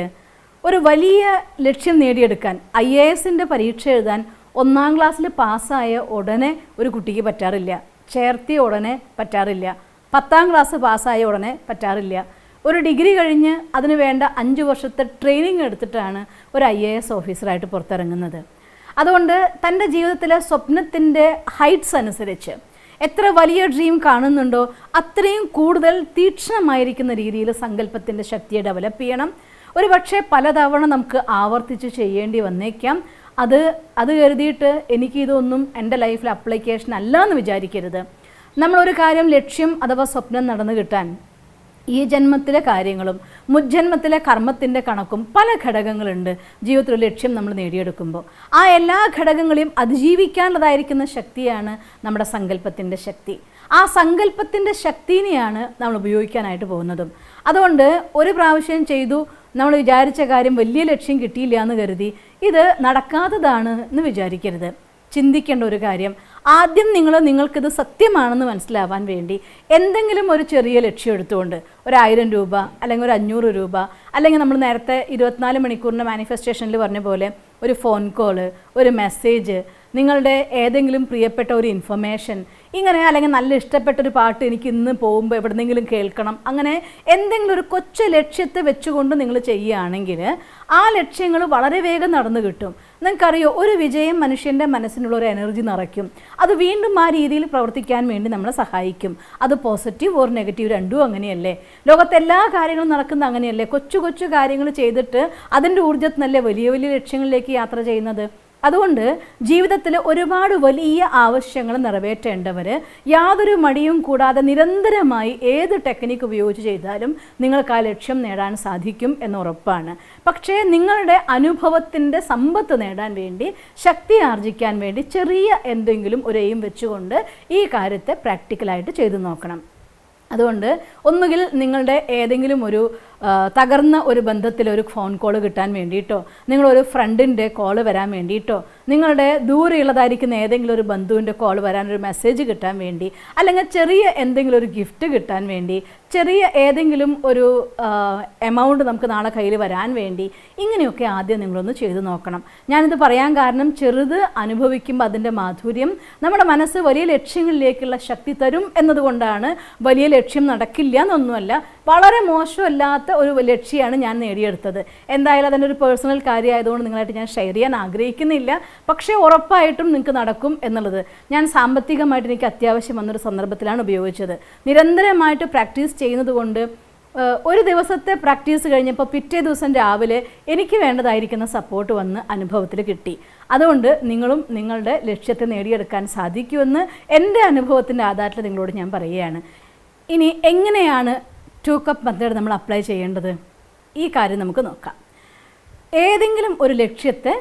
ഒരു വലിയ ലക്ഷ്യം നേടിയെടുക്കാൻ IASൻ്റെ പരീക്ഷ എഴുതാൻ 1ാം ക്ലാസ്സിൽ പാസ്സായ ഉടനെ ഒരു കുട്ടിക്ക് പറ്റാറില്ല, ചേർത്തിയ ഉടനെ പറ്റാറില്ല, 10ാം ക്ലാസ് പാസ്സായ ഉടനെ പറ്റാറില്ല. ഒരു ഡിഗ്രി കഴിഞ്ഞ് അതിന് വേണ്ട 5 വർഷത്തെ ട്രെയിനിങ് എടുത്തിട്ടാണ് ഒരു IAS ഓഫീസറായിട്ട് പുറത്തിറങ്ങുന്നത്. അതുകൊണ്ട് തൻ്റെ ജീവിതത്തിലെ സ്വപ്നത്തിൻ്റെ ഹൈറ്റ്സ് അനുസരിച്ച് എത്ര വലിയ ഡ്രീം കാണുന്നുണ്ടോ അത്രയും കൂടുതൽ തീക്ഷ്ണമായിരിക്കുന്ന രീതിയിൽ സങ്കല്പത്തിൻ്റെ ശക്തിയെ ഡെവലപ്പ് ചെയ്യണം. ഒരു പക്ഷേ പലതവണ നമുക്ക് ആവർത്തിച്ച് ചെയ്യേണ്ടി വന്നേക്കാം. അത് കരുതിയിട്ട് എനിക്കിതൊന്നും എൻ്റെ ലൈഫിൽ അപ്ലിക്കേഷൻ അല്ല എന്ന് വിചാരിക്കരുത്. നമ്മളൊരു കാര്യം ലക്ഷ്യം അഥവാ സ്വപ്നം നടന്നു കിട്ടാൻ ഈ ജന്മത്തിലെ കാര്യങ്ങളും മുജ്ജന്മത്തിലെ കർമ്മത്തിൻ്റെ കണക്കും പല ഘടകങ്ങളുണ്ട്. ജീവിതത്തിലെ ലക്ഷ്യം നമ്മൾ നേടിയെടുക്കുമ്പോൾ ആ എല്ലാ ഘടകങ്ങളെയും അതിജീവിക്കാനുള്ളതായിരിക്കുന്ന ശക്തിയാണ് നമ്മുടെ സങ്കല്പത്തിൻ്റെ ശക്തി. ആ സങ്കല്പത്തിൻ്റെ ശക്തിനെയാണ് നമ്മൾ ഉപയോഗിക്കാനായിട്ട് പോകുന്നതും. അതുകൊണ്ട് ഒരു പ്രാവശ്യം ചെയ്തു, നമ്മൾ വിചാരിച്ച കാര്യം വലിയ ലക്ഷ്യം കിട്ടിയില്ല എന്ന് കരുതി ഇത് നടക്കാത്തതാണ് എന്ന് വിചാരിക്കരുത്. ചിന്തിക്കേണ്ട ഒരു കാര്യം, ആദ്യം നിങ്ങൾക്കിത് സത്യമാണെന്ന് മനസ്സിലാവാൻ വേണ്ടി എന്തെങ്കിലും ഒരു ചെറിയ ലക്ഷ്യം എടുത്തുകൊണ്ട് 1000 രൂപ അല്ലെങ്കിൽ 500 രൂപ അല്ലെങ്കിൽ നമ്മൾ നേരത്തെ 24 മണിക്കൂറിൻ്റെ മാനിഫെസ്റ്റേഷനിൽ പറഞ്ഞ പോലെ ഒരു ഫോൺ കോള്, ഒരു മെസ്സേജ്, നിങ്ങളുടെ ഏതെങ്കിലും പ്രിയപ്പെട്ട ഒരു ഇൻഫർമേഷൻ, ഇങ്ങനെ അല്ലെങ്കിൽ നല്ല ഇഷ്ടപ്പെട്ടൊരു പാട്ട് എനിക്ക് ഇന്ന് പോകുമ്പോൾ എവിടെന്നെങ്കിലും കേൾക്കണം, അങ്ങനെ എന്തെങ്കിലും ഒരു കൊച്ചു ലക്ഷ്യത്തെ വെച്ചുകൊണ്ട് നിങ്ങൾ ചെയ്യുകയാണെങ്കിൽ ആ ലക്ഷ്യങ്ങൾ വളരെ വേഗം നടന്നു കിട്ടും. നിങ്ങൾക്കറിയോ, ഒരു വിജയം മനുഷ്യൻ്റെ മനസ്സിനുള്ള ഒരു എനർജി നിറയ്ക്കും. അത് വീണ്ടും ആ രീതിയിൽ പ്രവർത്തിക്കാൻ വേണ്ടി നമ്മളെ സഹായിക്കും. അത് പോസിറ്റീവ് ഓർ നെഗറ്റീവ് രണ്ടും അങ്ങനെയല്ലേ. ലോകത്തെല്ലാ കാര്യങ്ങളും നടക്കുന്നത് അങ്ങനെയല്ലേ. കൊച്ചു കൊച്ചു കാര്യങ്ങൾ ചെയ്തിട്ട് അതിൻ്റെ ഊർജ്ജത്തിനല്ലേ വലിയ വലിയ ലക്ഷ്യങ്ങളിലേക്ക് യാത്ര ചെയ്യുന്നത്. അതുകൊണ്ട് ജീവിതത്തിൽ ഒരുപാട് വലിയ ആവശ്യങ്ങൾ നിറവേറ്റേണ്ടവർ യാതൊരു മടിയും കൂടാതെ നിരന്തരമായി ഏത് ടെക്നിക്ക് ഉപയോഗിച്ച് ചെയ്താലും നിങ്ങൾക്ക് ആ ലക്ഷ്യം നേടാൻ സാധിക്കും എന്ന് ഉറപ്പാണ്. പക്ഷേ നിങ്ങളുടെ അനുഭവത്തിൻ്റെ സമ്പത്ത് നേടാൻ വേണ്ടി, ശക്തി ആർജിക്കാൻ വേണ്ടി ചെറിയ എന്തെങ്കിലും ഒരു എയിം വെച്ചുകൊണ്ട് ഈ കാര്യത്തെ പ്രാക്ടിക്കലായിട്ട് ചെയ്തു നോക്കണം. അതുകൊണ്ട് ഒന്നുകിൽ നിങ്ങളുടെ ഏതെങ്കിലും ഒരു തകർന്ന ഒരു ബന്ധത്തിൽ ഒരു ഫോൺ കോൾ കിട്ടാൻ വേണ്ടിയിട്ടോ, നിങ്ങളൊരു ഫ്രണ്ടിൻ്റെ കോൾ വരാൻ വേണ്ടിയിട്ടോ, നിങ്ങളുടെ ദൂരെയുള്ളതായിരിക്കുന്ന ഏതെങ്കിലും ഒരു ബന്ധുവിൻ്റെ കോൾ വരാൻ, ഒരു മെസ്സേജ് കിട്ടാൻ വേണ്ടി, അല്ലെങ്കിൽ ചെറിയ എന്തെങ്കിലും ഒരു ഗിഫ്റ്റ് കിട്ടാൻ വേണ്ടി, ചെറിയ ഏതെങ്കിലും ഒരു എമൗണ്ട് നമുക്ക് നാളെ കയ്യിൽ വരാൻ വേണ്ടി, ഇങ്ങനെയൊക്കെ ആദ്യം നിങ്ങളൊന്ന് ചെയ്തു നോക്കണം. ഞാനിത് പറയാൻ കാരണം, ചെറുത് അനുഭവിക്കുമ്പോൾ അതിൻ്റെ മാധുര്യം നമ്മുടെ മനസ്സ് വലിയ ലക്ഷ്യങ്ങളിലേക്കുള്ള ശക്തി തരും എന്നതുകൊണ്ടാണ്. വലിയ ലക്ഷ്യം നടക്കില്ല എന്നൊന്നുമല്ല, വളരെ മോശമല്ലാത്ത ഒരു ലക്ഷ്യമാണ് ഞാൻ നേടിയെടുത്തത്. എന്തായാലും അതിൻ്റെ പേഴ്സണൽ കാര്യമായതുകൊണ്ട് നിങ്ങളായിട്ട് ഞാൻ ഷെയർ ചെയ്യാൻ ആഗ്രഹിക്കുന്നില്ല. പക്ഷേ ഉറപ്പായിട്ടും നിങ്ങൾക്ക് നടക്കും എന്നുള്ളത് ഞാൻ സാമ്പത്തികമായിട്ട് എനിക്ക് അത്യാവശ്യം വന്നൊരു സന്ദർഭത്തിലാണ് ഉപയോഗിച്ചത്. നിരന്തരമായിട്ട് പ്രാക്ടീസ് ചെയ്യുന്നത് കൊണ്ട് ഒരു ദിവസത്തെ പ്രാക്ടീസ് കഴിഞ്ഞപ്പോൾ പിറ്റേ ദിവസം രാവിലെ എനിക്ക് വേണ്ടതായിരിക്കുന്ന സപ്പോർട്ട് വന്ന് അനുഭവത്തിൽ കിട്ടി. അതുകൊണ്ട് നിങ്ങളും നിങ്ങളുടെ ലക്ഷ്യത്തെ നേടിയെടുക്കാൻ സാധിക്കുമെന്ന് എൻ്റെ അനുഭവത്തിൻ്റെ ആധാരത്തിൽ നിങ്ങളോട് ഞാൻ പറയുകയാണ്. ഇനി എങ്ങനെയാണ് 2 കപ്പ് മെത്തേഡ് നമ്മൾ അപ്ലൈ ചെയ്യേണ്ടത്? ഈ കാര്യം നമുക്ക് നോക്കാം. ഏതെങ്കിലും ഒരു ലക്ഷ്യത്തെ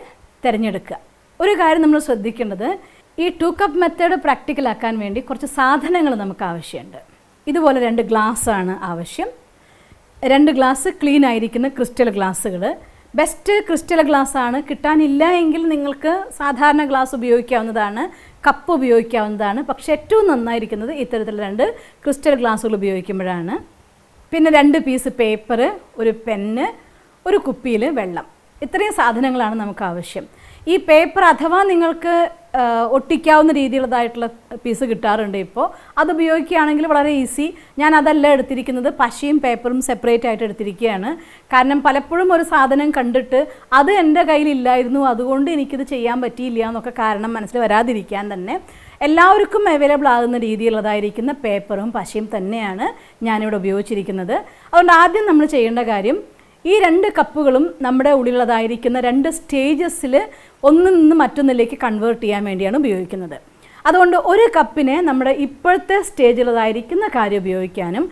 തിരഞ്ഞെടുക്കുക. ഒരു കാര്യം നമ്മൾ ശ്രദ്ധിക്കേണ്ടത്, ഈ 2 കപ്പ് മെത്തേഡ് പ്രാക്ടിക്കലാക്കാൻ വേണ്ടി കുറച്ച് സാധനങ്ങൾ നമുക്ക് ആവശ്യമുണ്ട്. ഇതുപോലെ 2 ഗ്ലാസ്സാണ് ആവശ്യം. 2 ഗ്ലാസ് ക്ലീൻ ആയിരിക്കുന്ന ക്രിസ്റ്റൽ ഗ്ലാസ്സുകൾ. ബെസ്റ്റ് ക്രിസ്റ്റൽ ഗ്ലാസ്സാണ്. കിട്ടാനില്ല എങ്കിൽ നിങ്ങൾക്ക് സാധാരണ ഗ്ലാസ് ഉപയോഗിക്കാവുന്നതാണ്, കപ്പ് ഉപയോഗിക്കാവുന്നതാണ്. പക്ഷേ ഏറ്റവും നന്നായിരിക്കുന്നത് ഇത്തരത്തിലുള്ള 2 ക്രിസ്റ്റൽ ഗ്ലാസ്സുകൾ ഉപയോഗിക്കുമ്പോഴാണ്. പിന്നെ 2 പീസ് പേപ്പർ, ഒരു പെന്ന്, ഒരു കുപ്പിയിൽ വെള്ളം. ഇത്രയും സാധനങ്ങളാണ് നമുക്ക് ആവശ്യം. ഈ പേപ്പർ അഥവാ നിങ്ങൾക്ക് ഒട്ടിക്കാവുന്ന രീതിയിലുള്ളതായിട്ടുള്ള പീസ് കിട്ടാറുണ്ട് ഇപ്പോൾ, അത് ഉപയോഗിക്കുകയാണെങ്കിൽ വളരെ ഈസി. ഞാൻ അതല്ല എടുത്തിരിക്കുന്നത്, പശയും പേപ്പറും സെപ്പറേറ്റ് ആയിട്ട് എടുത്തിരിക്കുകയാണ്. കാരണം പലപ്പോഴും ഒരു സാധനം കണ്ടിട്ട് അത് എൻ്റെ കയ്യിലില്ലായിരുന്നു, അതുകൊണ്ട് എനിക്കിത് ചെയ്യാൻ പറ്റിയില്ല എന്നൊക്കെ കാരണം മനസ്സിൽ വരാതിരിക്കാൻ തന്നെ എല്ലാവർക്കും അവൈലബിൾ ആകുന്ന രീതിയിലുള്ളതായിരിക്കുന്ന പേപ്പറും പശയും തന്നെയാണ് ഞാനിവിടെ ഉപയോഗിച്ചിരിക്കുന്നത്. അതുകൊണ്ട് ആദ്യം നമ്മൾ ചെയ്യേണ്ട കാര്യം, ഈ 2 കപ്പുകളും നമ്മുടെ ഉള്ളിലുള്ളതായിരിക്കുന്ന 2 സ്റ്റേജസിൽ ഒന്നിൽ നിന്ന് മറ്റൊന്നിലേക്ക് കൺവേർട്ട് ചെയ്യാൻ വേണ്ടിയാണ് ഉപയോഗിക്കുന്നത്. അതുകൊണ്ട് ഒരു കപ്പിനെ നമ്മുടെ ഇപ്പോഴത്തെ സ്റ്റേജിലുള്ളതായിരിക്കുന്ന കാര്യം ഉപയോഗിക്കാനും,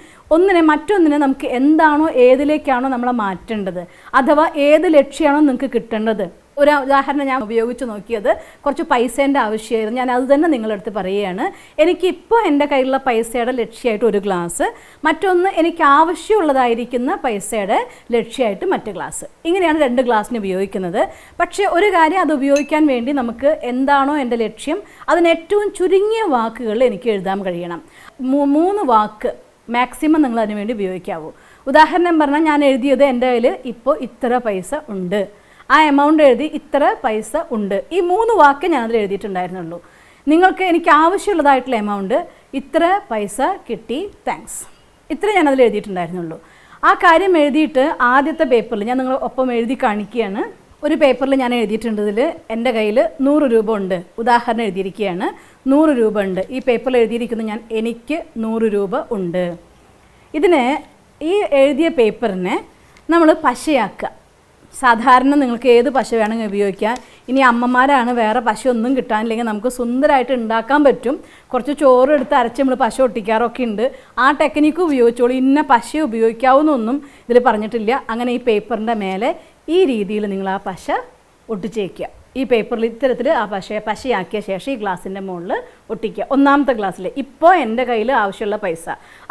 മറ്റൊന്നിനെ നമുക്ക് എന്താണോ ഏതിലേക്കാണോ നമ്മളെ മാറ്റേണ്ടത്, അഥവാ ഏത് ലക്ഷ്യമാണോ നിങ്ങൾക്ക് കിട്ടേണ്ടത്. ഒരു ഉദാഹരണം ഞാൻ ഉപയോഗിച്ച് നോക്കിയത്, കുറച്ച് പൈസേൻ്റെ ആവശ്യമായിരുന്നു. ഞാൻ അത് തന്നെ നിങ്ങളടുത്ത് പറയുകയാണ്. എനിക്കിപ്പോൾ എൻ്റെ കയ്യിലുള്ള പൈസയുടെ ലക്ഷ്യമായിട്ട് ഒരു ഗ്ലാസ്, മറ്റൊന്ന് എനിക്ക് ആവശ്യമുള്ളതായിരിക്കുന്ന പൈസയുടെ ലക്ഷ്യമായിട്ട് മറ്റ് ഗ്ലാസ്. ഇങ്ങനെയാണ് 2 ഗ്ലാസ്സിന് ഉപയോഗിക്കുന്നത്. പക്ഷേ ഒരു കാര്യം, അത് ഉപയോഗിക്കാൻ വേണ്ടി നമുക്ക് എന്താണോ എൻ്റെ ലക്ഷ്യം അതിന് ഏറ്റവും ചുരുങ്ങിയ വാക്കുകളിൽ എനിക്ക് എഴുതാൻ കഴിയണം. 3 വാക്ക് മാക്സിമം നിങ്ങൾ അതിന് വേണ്ടി ഉപയോഗിക്കാവൂ. ഉദാഹരണം പറഞ്ഞാൽ, ഞാൻ എഴുതിയത് എൻ്റെ കയ്യിൽ ഇപ്പോൾ ഇത്ര പൈസ ഉണ്ട്, ആ എമൗണ്ട് എഴുതി ഇത്ര പൈസ ഉണ്ട്. ഈ 3 വാക്ക് ഞാനതിൽ എഴുതിയിട്ടുണ്ടായിരുന്നുള്ളൂ. നിങ്ങൾക്ക് എനിക്ക് ആവശ്യമുള്ളതായിട്ടുള്ള എമൗണ്ട് ഇത്ര പൈസ കിട്ടി, താങ്ക്സ്, ഇത്ര ഞാനതിൽ എഴുതിയിട്ടുണ്ടായിരുന്നുള്ളൂ. ആ കാര്യം എഴുതിയിട്ട് ആദ്യത്തെ പേപ്പറിൽ ഞാൻ നിങ്ങൾ ഒപ്പം എഴുതി കാണിക്കുകയാണ്. ഒരു പേപ്പറിൽ ഞാൻ എഴുതിയിട്ടുണ്ട്, ഇതിൽ എൻ്റെ കയ്യിൽ 100 രൂപ ഉണ്ട്. ഉദാഹരണം എഴുതിയിരിക്കുകയാണ്, 100 രൂപ ഉണ്ട്. ഈ പേപ്പറിൽ എഴുതിയിരിക്കുന്നു ഞാൻ, എനിക്ക് 100 രൂപ ഉണ്ട്. ഇതിന് ഈ എഴുതിയ പേപ്പറിനെ നമ്മൾ പശയാക്കുക. സാധാരണ നിങ്ങൾക്ക് ഏത് പശ വേണമെങ്കിൽ ഉപയോഗിക്കാം. ഇനി അമ്മമാരാണ്, വേറെ പശ ഒന്നും കിട്ടാനില്ലെങ്കിൽ നമുക്ക് സുന്ദരമായിട്ട് ഉണ്ടാക്കാൻ പറ്റും. കുറച്ച് ചോറ് എടുത്ത് അരച്ച് നമ്മൾ പശ ഒട്ടിക്കാറൊക്കെ ഉണ്ട്. ആ ടെക്നിക്ക് ഉപയോഗിച്ചോളൂ. ഇന്ന പശ ഉപയോഗിക്കാവുന്നൊന്നും ഇതിൽ പറഞ്ഞിട്ടില്ല. അങ്ങനെ ഈ പേപ്പറിൻ്റെ മേലെ ഈ രീതിയിൽ നിങ്ങൾ ആ പശ ഒട്ടിച്ചേക്കുക. ഈ പേപ്പറിൽ ഇത്തരത്തിൽ ആ പശയാക്കിയ ശേഷം ഈ ഗ്ലാസിൻ്റെ മുകളിൽ ഒട്ടിക്കുക. 1ാമത്തെ ഗ്ലാസ്സിൽ ഇപ്പോൾ എൻ്റെ കയ്യിൽ ആവശ്യമുള്ള പൈസ,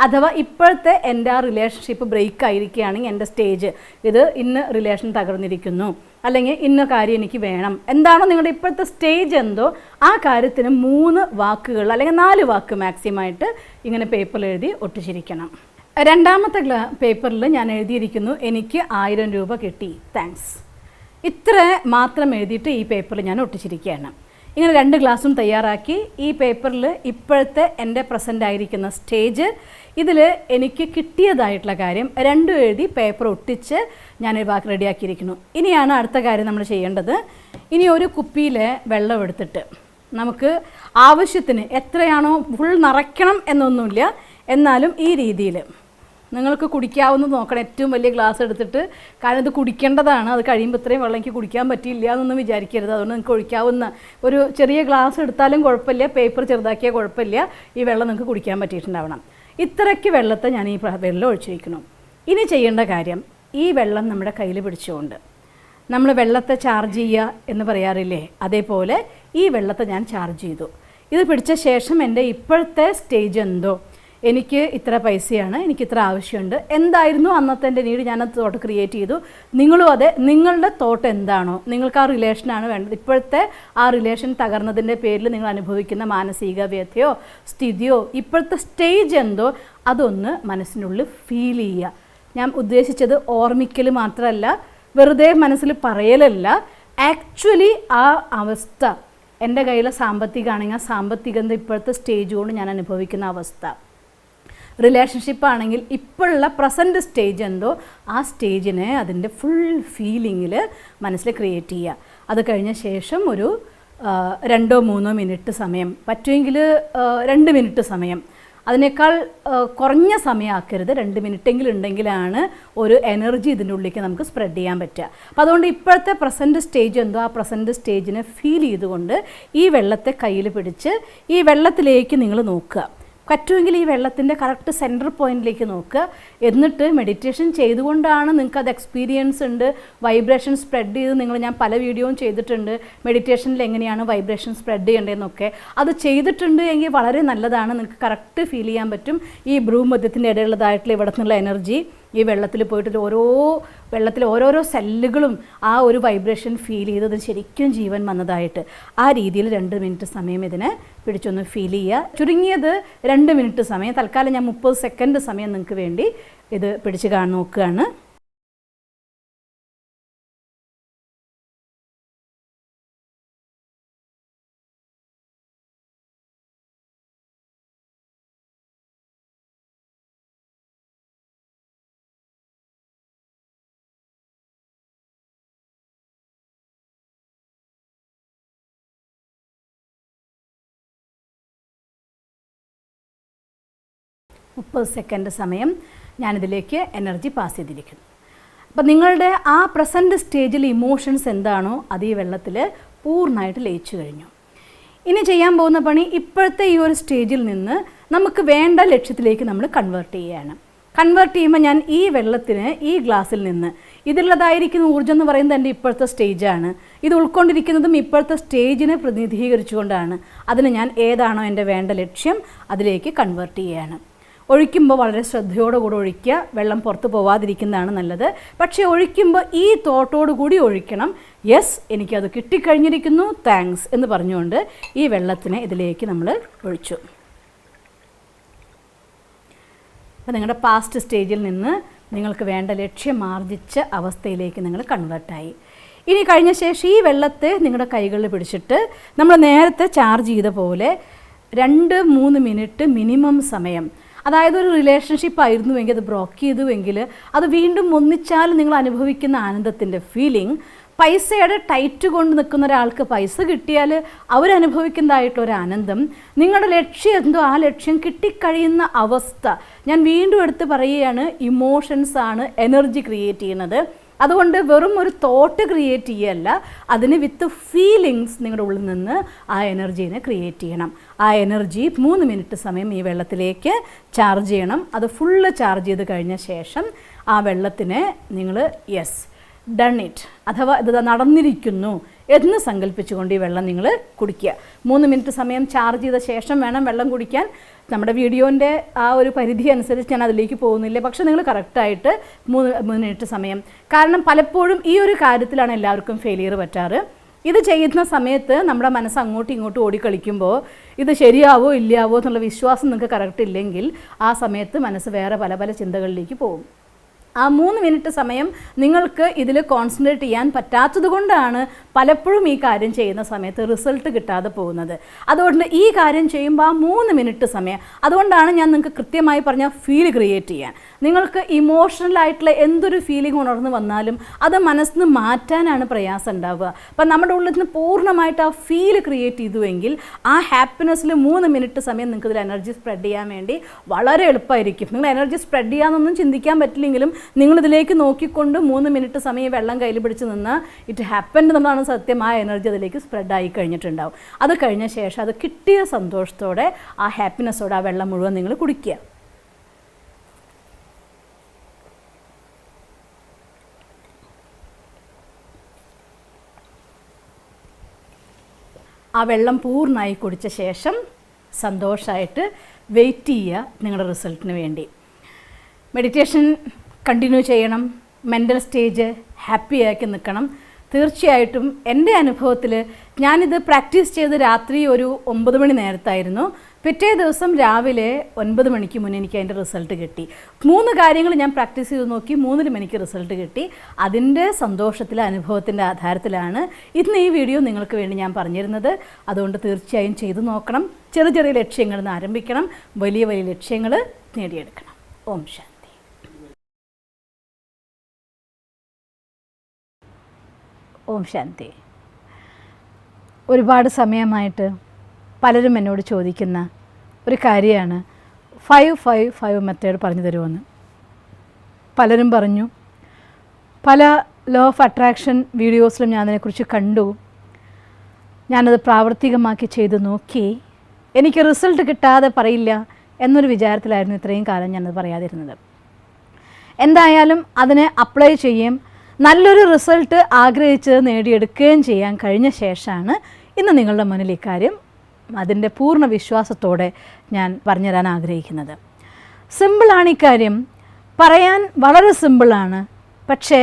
അഥവാ ഇപ്പോഴത്തെ എൻ്റെ ആ റിലേഷൻഷിപ്പ് ബ്രേക്ക് ആയിരിക്കുകയാണെങ്കിൽ എൻ്റെ സ്റ്റേജ് ഇത്, ഇന്ന് റിലേഷൻ തകർന്നിരിക്കുന്നു, അല്ലെങ്കിൽ ഇന്ന കാര്യം എനിക്ക് വേണം, എന്താണോ നിങ്ങളുടെ ഇപ്പോഴത്തെ സ്റ്റേജ് എന്തോ ആ കാര്യത്തിന് 3 വാക്കുകൾ അല്ലെങ്കിൽ 4 വാക്ക് മാക്സിമമായിട്ട് ഇങ്ങനെ പേപ്പറിൽ എഴുതി ഒട്ടിച്ചിരിക്കണം. 2ാമത്തെ പേപ്പറിൽ ഞാൻ എഴുതിയിരിക്കുന്നു, എനിക്ക് 1000 രൂപ കിട്ടി, താങ്ക്സ്. ഇത്ര മാത്രം എഴുതിയിട്ട് ഈ പേപ്പറിൽ ഞാൻ ഒട്ടിച്ചിരിക്കുകയാണ്. ഇങ്ങനെ 2 ഗ്ലാസും തയ്യാറാക്കി ഈ പേപ്പറിൽ ഇപ്പോഴത്തെ എൻ്റെ പ്രസൻ്റ് ആയിരിക്കുന്ന സ്റ്റേജ്, ഇതിൽ എനിക്ക് കിട്ടിയതായിട്ടുള്ള കാര്യം 2 എഴുതി പേപ്പർ ഒട്ടിച്ച് ഞാൻ ബാക്കി റെഡിയാക്കിയിരിക്കുന്നു. ഇനിയാണ് അടുത്ത കാര്യം നമ്മൾ ചെയ്യേണ്ടത്. ഇനി ഒരു കുപ്പിയിൽ വെള്ളം എടുത്തിട്ട് നമുക്ക് ആവശ്യത്തിന് എത്രയാണോ, ഫുൾ നിറയ്ക്കണം എന്നൊന്നുമില്ല, എന്നാലും ഈ രീതിയിൽ നിങ്ങൾക്ക് കുടിക്കാവുന്നത് നോക്കണം. ഏറ്റവും വലിയ ഗ്ലാസ് എടുത്തിട്ട്, കാരണം ഇത് കുടിക്കേണ്ടതാണ്, അത് കഴിയുമ്പോൾ ഇത്രയും വെള്ളം എനിക്ക് കുടിക്കാൻ പറ്റിയില്ല എന്നൊന്നും വിചാരിക്കരുത്. അതുകൊണ്ട് നിങ്ങൾക്ക് ഒഴിക്കാവുന്ന ഒരു ചെറിയ ഗ്ലാസ് എടുത്താലും കുഴപ്പമില്ല, പേപ്പർ ചെറുതാക്കിയാൽ കുഴപ്പമില്ല, ഈ വെള്ളം നിങ്ങൾക്ക് കുടിക്കാൻ പറ്റിയിട്ടുണ്ടാവണം. ഇത്രയ്ക്ക് വെള്ളത്തെ ഞാൻ ഈ വെള്ളം ഒഴിച്ചിരിക്കണം. ഇനി ചെയ്യേണ്ട കാര്യം, ഈ വെള്ളം നമ്മുടെ കയ്യിൽ പിടിച്ചുകൊണ്ട് നമ്മൾ വെള്ളത്തെ ചാർജ് ചെയ്യുക എന്ന് പറയാറില്ലേ, അതേപോലെ ഈ വെള്ളത്തെ ഞാൻ ചാർജ് ചെയ്തു. ഇത് പിടിച്ച ശേഷം എൻ്റെ ഇപ്പോഴത്തെ സ്റ്റേജ് എന്തോ, എനിക്ക് ഇത്ര പൈസയാണ്, എനിക്ക് ഇത്ര ആവശ്യമുണ്ട്, എന്തായിരുന്നു അന്നത്തെ എൻ്റെ നീഡ്, ഞാനത് തോട്ട് ക്രിയേറ്റ് ചെയ്തു. നിങ്ങളും അതെ, നിങ്ങളുടെ തോട്ട് എന്താണോ, നിങ്ങൾക്ക് ആ റിലേഷനാണ് വേണ്ടത്, ഇപ്പോഴത്തെ ആ റിലേഷൻ തകർന്നതിൻ്റെ പേരിൽ നിങ്ങൾ അനുഭവിക്കുന്ന മാനസിക വ്യഥയോ സ്ഥിതിയോ ഇപ്പോഴത്തെ സ്റ്റേജ് എന്തോ അതൊന്ന് മനസ്സിനുള്ളിൽ ഫീൽ ചെയ്യുക. ഞാൻ ഉദ്ദേശിച്ചത് ഓർമ്മിക്കൽ മാത്രമല്ല, വെറുതെ മനസ്സിൽ പറയലല്ല, ആക്ച്വലി ആ അവസ്ഥ, എൻ്റെ കയ്യിലെ സാമ്പത്തികമാണെങ്കിൽ ആ സാമ്പത്തികൻ്റെ ഇപ്പോഴത്തെ സ്റ്റേജ് കൊണ്ട് ഞാൻ അനുഭവിക്കുന്ന അവസ്ഥ, റിലേഷൻഷിപ്പ് ആണെങ്കിൽ ഇപ്പോഴുള്ള പ്രസൻറ്റ് സ്റ്റേജ് എന്തോ ആ സ്റ്റേജിനെ അതിൻ്റെ ഫുൾ ഫീലിങ്ങിൽ മനസ്സിൽ ക്രിയേറ്റ് ചെയ്യുക. അത് കഴിഞ്ഞ ശേഷം ഒരു 2-3 മിനിറ്റ് സമയം, പറ്റുമെങ്കിൽ 2 മിനിറ്റ് സമയം, അതിനേക്കാൾ കുറഞ്ഞ സമയമാക്കരുത്, 2 മിനിറ്റെങ്കിലും ഉണ്ടെങ്കിലാണ് ഒരു എനർജി ഇതിൻ്റെ ഉള്ളിലേക്ക് നമുക്ക് സ്പ്രെഡ് ചെയ്യാൻ പറ്റുക. അപ്പോൾ അതുകൊണ്ട് ഇപ്പോഴത്തെ പ്രസൻറ്റ് സ്റ്റേജ് എന്തോ ആ പ്രസൻറ്റ് സ്റ്റേജിനെ ഫീൽ ചെയ്തുകൊണ്ട് ഈ വെള്ളത്തെ കയ്യിൽ പിടിച്ച് ഈ വെള്ളത്തിലേക്ക് നിങ്ങൾ നോക്കുക. പറ്റുമെങ്കിൽ ഈ വെള്ളത്തിൻ്റെ കറക്റ്റ് സെൻറ്റർ പോയിന്റിലേക്ക് നോക്കുക. എന്നിട്ട് മെഡിറ്റേഷൻ ചെയ്തുകൊണ്ടാണ് നിങ്ങൾക്കത് എക്സ്പീരിയൻസ് ഉണ്ട്, വൈബ്രേഷൻ സ്പ്രെഡ് ചെയ്ത് ഞാൻ പല വീഡിയോയും ചെയ്തിട്ടുണ്ട് മെഡിറ്റേഷനിൽ എങ്ങനെയാണ് വൈബ്രേഷൻ സ്പ്രെഡ് ചെയ്യേണ്ടതെന്നൊക്കെ. അത് ചെയ്തിട്ടുണ്ട് എങ്കിൽ വളരെ നല്ലതാണ്, നിങ്ങൾക്ക് കറക്റ്റ് ഫീൽ ചെയ്യാൻ പറ്റും ഈ ഭ്രൂമധ്യത്തിൻ്റെ ഇടയിലുള്ളതായിട്ടുള്ള ഇവിടെ നിന്നുള്ള എനർജി ഈ വെള്ളത്തിൽ പോയിട്ട് വെള്ളത്തിലെ ഓരോരോ സെല്ലുകളും ആ ഒരു വൈബ്രേഷൻ ഫീൽ ചെയ്തത് ശരിക്കും ജീവൻ വന്നതായിട്ട്. ആ രീതിയിൽ 2 മിനിറ്റ് സമയം ഇതിനെ പിടിച്ചൊന്ന് ഫീൽ ചെയ്യുക. ചുരുങ്ങിയത് 2 മിനിറ്റ് സമയം, തൽക്കാലം ഞാൻ 30 സെക്കൻഡ് സമയം നിങ്ങൾക്ക് വേണ്ടി ഇത് പിടിച്ച് നോക്കുകയാണ്. മുപ്പത് സെക്കൻഡ് സമയം ഞാനിതിലേക്ക് എനർജി പാസ് ചെയ്തിരിക്കുന്നു. അപ്പം നിങ്ങളുടെ ആ പ്രസൻറ്റ് സ്റ്റേജിൽ ഇമോഷൻസ് എന്താണോ അത് ഈ വെള്ളത്തിൽ പൂർണ്ണമായിട്ട് ലയിച്ചു കഴിഞ്ഞു. ഇനി ചെയ്യാൻ പോകുന്ന പണി ഇപ്പോഴത്തെ ഈ ഒരു സ്റ്റേജിൽ നിന്ന് നമുക്ക് വേണ്ട ലക്ഷ്യത്തിലേക്ക് നമ്മൾ കൺവേർട്ട് ചെയ്യുകയാണ്. കൺവേർട്ട് ചെയ്യുമ്പോൾ ഞാൻ ഈ വെള്ളത്തിന് ഈ ഗ്ലാസ്സിൽ നിന്ന് ഇതിലുള്ളതായിരിക്കുന്ന ഊർജ്ജം എന്ന് പറയുന്നത് എൻ്റെ ഇപ്പോഴത്തെ സ്റ്റേജാണ്. ഇത് ഉൾക്കൊണ്ടിരിക്കുന്നതും ഇപ്പോഴത്തെ സ്റ്റേജിനെ പ്രതിനിധീകരിച്ചുകൊണ്ടാണ്. അതിന് ഞാൻ ഏതാണോ എൻ്റെ വേണ്ട ലക്ഷ്യം അതിലേക്ക് കൺവേർട്ട് ചെയ്യുകയാണ്. ഒഴിക്കുമ്പോൾ വളരെ ശ്രദ്ധയോടുകൂടി ഒഴിക്കുക, വെള്ളം പുറത്ത് പോവാതിരിക്കുന്നതാണ് നല്ലത്. പക്ഷേ ഒഴിക്കുമ്പോൾ ഈ തോട്ടോടു കൂടി ഒഴിക്കണം. യെസ്, എനിക്കത് കിട്ടിക്കഴിഞ്ഞിരിക്കുന്നു, താങ്ക്സ് എന്ന് പറഞ്ഞുകൊണ്ട് ഈ വെള്ളത്തിനെ ഇതിലേക്ക് നമ്മൾ ഒഴിച്ചു. അപ്പോൾ നിങ്ങളുടെ പാസ്റ്റ് സ്റ്റേജിൽ നിന്ന് നിങ്ങൾക്ക് വേണ്ട ലക്ഷ്യം ആർജിച്ച അവസ്ഥയിലേക്ക് നിങ്ങൾ കൺവേർട്ടായി. ഇനി കഴിഞ്ഞ ശേഷം ഈ വെള്ളത്തെ നിങ്ങളുടെ കൈകളിൽ പിടിച്ചിട്ട് നമ്മൾ നേരത്തെ ചാർജ് ചെയ്ത പോലെ 2-3 മിനിറ്റ് മിനിമം സമയം, അതായത് ഒരു റിലേഷൻഷിപ്പ് ആയിരുന്നുവെങ്കിൽ അത് ബ്രോക്ക് ചെയ്തുവെങ്കിൽ അത് വീണ്ടും ഒന്നിച്ചാൽ നിങ്ങൾ അനുഭവിക്കുന്ന ആനന്ദത്തിൻ്റെ ഫീലിംഗ്, പൈസയുടെ ടൈറ്റ് കൊണ്ട് നിൽക്കുന്ന ഒരാൾക്ക് പൈസ കിട്ടിയാൽ അവരനുഭവിക്കുന്നതായിട്ടൊരു ആനന്ദം, നിങ്ങളുടെ ലക്ഷ്യം എന്തോ ആ ലക്ഷ്യം കിട്ടിക്കഴിയുന്ന അവസ്ഥ. ഞാൻ വീണ്ടും എടുത്ത് പറയുകയാണ്, ഇമോഷൻസാണ് എനർജി ക്രിയേറ്റ് ചെയ്യുന്നത്. അതുകൊണ്ട് വെറും ഒരു തോട്ട് ക്രിയേറ്റ് ചെയ്യല്ല, അതിന് വിത്ത് ഫീലിങ്സ് നിങ്ങളുടെ ഉള്ളിൽ നിന്ന് ആ എനർജീനെ ക്രിയേറ്റ് ചെയ്യണം. ആ എനർജി 3 മിനിറ്റ് സമയം ഈ വെള്ളത്തിലേക്ക് ചാർജ് ചെയ്യണം. അത് ഫുള്ള് ചാർജ് ചെയ്ത് കഴിഞ്ഞ ശേഷം ആ വെള്ളത്തിനെ നിങ്ങൾ യെസ് ഡൺ ഇറ്റ്, അഥവാ ഇത് നടന്നിരിക്കുന്നു എന്ന് സങ്കല്പിച്ചുകൊണ്ട് ഈ വെള്ളം നിങ്ങൾ കുടിക്കുക. 3 മിനിറ്റ് സമയം ചാർജ് ചെയ്ത ശേഷം വേണം വെള്ളം കുടിക്കാൻ. നമ്മുടെ വീഡിയോൻ്റെ ആ ഒരു പരിധി അനുസരിച്ച് ഞാൻ അതിലേക്ക് പോകുന്നില്ല, പക്ഷേ നിങ്ങൾ കറക്റ്റായിട്ട് 3 മിനിറ്റ് സമയം. കാരണം പലപ്പോഴും ഈ ഒരു കാര്യത്തിലാണ് എല്ലാവർക്കും ഫെയിലിയർ പറ്റാറ്. ഇത് ചെയ്യുന്ന സമയത്ത് നമ്മുടെ മനസ്സ് അങ്ങോട്ടും ഇങ്ങോട്ടും ഓടിക്കളിക്കുമ്പോൾ ഇത് ശരിയാവോ ഇല്ലാവോ എന്നുള്ള വിശ്വാസം നിങ്ങൾക്ക് കറക്റ്റ് ഇല്ലെങ്കിൽ ആ സമയത്ത് മനസ്സ് വേറെ പല പല ചിന്തകളിലേക്ക് പോകും. ആ 3 മിനിറ്റ് സമയം നിങ്ങൾക്ക് ഇതിൽ കോൺസെൻട്രേറ്റ് ചെയ്യാൻ പറ്റാത്തത് കൊണ്ടാണ് പലപ്പോഴും ഈ കാര്യം ചെയ്യുന്ന സമയത്ത് റിസൾട്ട് കിട്ടാതെ പോകുന്നത്. അതുകൊണ്ട് ഈ കാര്യം ചെയ്യുമ്പോൾ ആ 3 മിനിറ്റ് സമയം, അതുകൊണ്ടാണ് ഞാൻ നിങ്ങൾക്ക് കൃത്യമായി പറഞ്ഞ ഫീൽ ക്രിയേറ്റ് ചെയ്യാൻ. നിങ്ങൾക്ക് ഇമോഷണലായിട്ടുള്ള എന്തൊരു ഫീലിംഗ് ഉണർന്ന് വന്നാലും അത് മനസ്സിന് മാറ്റാനാണ് പ്രയാസം ഉണ്ടാവുക. അപ്പം നമ്മുടെ ഉള്ളിൽ നിന്ന് പൂർണ്ണമായിട്ട് ആ ഫീൽ ക്രിയേറ്റ് ചെയ്തുവെങ്കിൽ ആ ഹാപ്പിനെസ്സിൽ 3 മിനിറ്റ് സമയം നിങ്ങൾക്ക് ഇതിൽ എനർജി സ്പ്രെഡ് ചെയ്യാൻ വേണ്ടി വളരെ എളുപ്പമായിരിക്കും. നിങ്ങൾ എനർജി സ്പ്രെഡ് ചെയ്യാമെന്നൊന്നും ചിന്തിക്കാൻ പറ്റില്ലെങ്കിലും നിങ്ങളിതിലേക്ക് നോക്കിക്കൊണ്ട് 3 മിനിറ്റ് സമയം വെള്ളം കയ്യിൽ പിടിച്ച് നിന്ന് ഇറ്റ് ഹാപ്പൻഡ് എന്നാണ് സത്യമായ എനർജി അതിലേക്ക് സ്പ്രെഡ് ആയി കഴിഞ്ഞിട്ടുണ്ടാവും. അത് കഴിഞ്ഞ ശേഷം അത് കിട്ടിയ സന്തോഷത്തോടെ ആ ഹാപ്പിനെസ്സോടെ ആ വെള്ളം മുഴുവൻ നിങ്ങൾ കുടിക്കുക. ആ വെള്ളം പൂർണ്ണമായി കുടിച്ച ശേഷം സന്തോഷമായിട്ട് വെയിറ്റ് ചെയ്യുക നിങ്ങളുടെ റിസൾട്ടിന് വേണ്ടി. മെഡിറ്റേഷൻ കണ്ടിന്യൂ ചെയ്യണം, മെൻ്റൽ സ്റ്റേജ് ഹാപ്പിയാക്കി നിൽക്കണം. തീർച്ചയായിട്ടും എൻ്റെ അനുഭവത്തിൽ ഞാനിത് പ്രാക്ടീസ് ചെയ്ത് രാത്രി ഒരു 9 മണി നേരത്തായിരുന്നു. പിറ്റേ ദിവസം രാവിലെ 9 മണിക്ക് മുന്നേ എനിക്ക് അതിൻ്റെ റിസൾട്ട് കിട്ടി. 3 കാര്യങ്ങൾ ഞാൻ പ്രാക്ടീസ് ചെയ്ത് നോക്കി, 3ലും എനിക്ക് റിസൾട്ട് കിട്ടി. അതിൻ്റെ സന്തോഷത്തിലെ അനുഭവത്തിൻ്റെ ആധാരത്തിലാണ് ഇന്ന് ഈ വീഡിയോ നിങ്ങൾക്ക് വേണ്ടി ഞാൻ പറഞ്ഞിരുന്നത്. അതുകൊണ്ട് തീർച്ചയായും ചെയ്തു നോക്കണം. ചെറിയ ചെറിയ ലക്ഷ്യങ്ങളിൽ നിന്ന് ആരംഭിക്കണം, വലിയ വലിയ ലക്ഷ്യങ്ങൾ നേടിയെടുക്കണം. ഓം ശാന്തി. ഓം ശാന്തി. ഒരുപാട് സമയമായിട്ട് പലരും എന്നോട് ചോദിക്കുന്ന ഒരു കാര്യമാണ് 5-5-5 മെത്തേഡ് പറഞ്ഞു തരുമെന്ന്. പലരും പറഞ്ഞു, പല ലോ ഓഫ് അട്രാക്ഷൻ വീഡിയോസിലും ഞാൻ അതിനെക്കുറിച്ച് കണ്ടു. ഞാനത് പ്രാവർത്തികമാക്കി ചെയ്ത് നോക്കി. എനിക്ക് റിസൾട്ട് കിട്ടാതെ പറയില്ല, എന്നൊരു വിചാരത്തിലായിരുന്നു ഇത്രയും കാലം ഞാനത് പറയാതിരുന്നത്. എന്തായാലും അതിനെ അപ്ലൈ ചെയ്യും, നല്ലൊരു റിസൾട്ട് ആഗ്രഹിച്ചത് നേടിയെടുക്കുകയും ചെയ്യാൻ കഴിഞ്ഞ ശേഷമാണ് ഇന്ന് നിങ്ങളുടെ മുന്നിൽ ഇക്കാര്യം അതിൻ്റെ പൂർണ്ണ വിശ്വാസത്തോടെ ഞാൻ പറഞ്ഞുതരാൻ ആഗ്രഹിക്കുന്നത്. സിമ്പിളാണ് ഇക്കാര്യം, പറയാൻ വളരെ സിമ്പിളാണ്. പക്ഷേ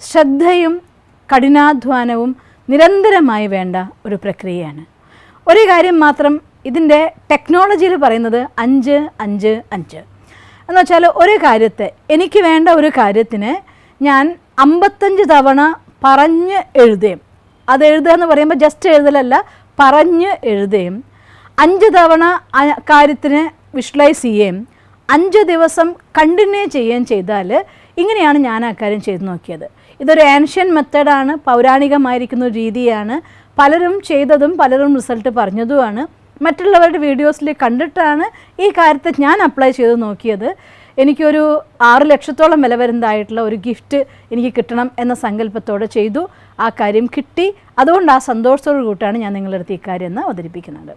ശ്രദ്ധയും കഠിനാധ്വാനവും നിരന്തരമായി വേണ്ട ഒരു പ്രക്രിയയാണ്. ഒരു കാര്യം മാത്രം ഇതിൻ്റെ ടെക്നോളജിയിൽ പറയുന്നത് 5-5-5 എന്ന് വെച്ചാൽ ഒരു കാര്യത്തെ, എനിക്ക് വേണ്ട ഒരു കാര്യത്തിന് ഞാൻ 55 തവണ പറഞ്ഞ് എഴുതുകയും, അത് എഴുതുക എന്ന് പറയുമ്പോൾ ജസ്റ്റ് എഴുതലല്ല, പറഞ്ഞ് എഴുതുകയും 5 തവണ ആ കാര്യത്തിന് വിഷ്വലൈസ് ചെയ്യുകയും 5 ദിവസം കണ്ടിന്യൂ ചെയ്യുകയും ചെയ്താൽ, ഇങ്ങനെയാണ് ഞാൻ ആ കാര്യം ചെയ്തു നോക്കിയത്. ഇതൊരു ഏൻഷ്യൻ മെത്തേഡാണ്, പൗരാണികമായിരിക്കുന്ന ഒരു രീതിയാണ്. പലരും ചെയ്തതും പലരും റിസൾട്ട് പറഞ്ഞതുമാണ്. മറ്റുള്ളവരുടെ വീഡിയോസിൽ കണ്ടിട്ടാണ് ഈ കാര്യത്തെ ഞാൻ അപ്ലൈ ചെയ്ത് നോക്കിയത്. എനിക്കൊരു 6 ലക്ഷത്തോളം വില വരുന്നതായിട്ടുള്ള ഒരു ഗിഫ്റ്റ് എനിക്ക് കിട്ടണം എന്ന സങ്കല്പത്തോടെ ചെയ്തു. ആ കാര്യം കിട്ടി. അതുകൊണ്ട് ആ സന്തോഷത്തോടു കൂട്ടാണ് ഞാൻ നിങ്ങളുടെ അടുത്ത് ഈ കാര്യം എന്ന് അവതരിപ്പിക്കുന്നത്.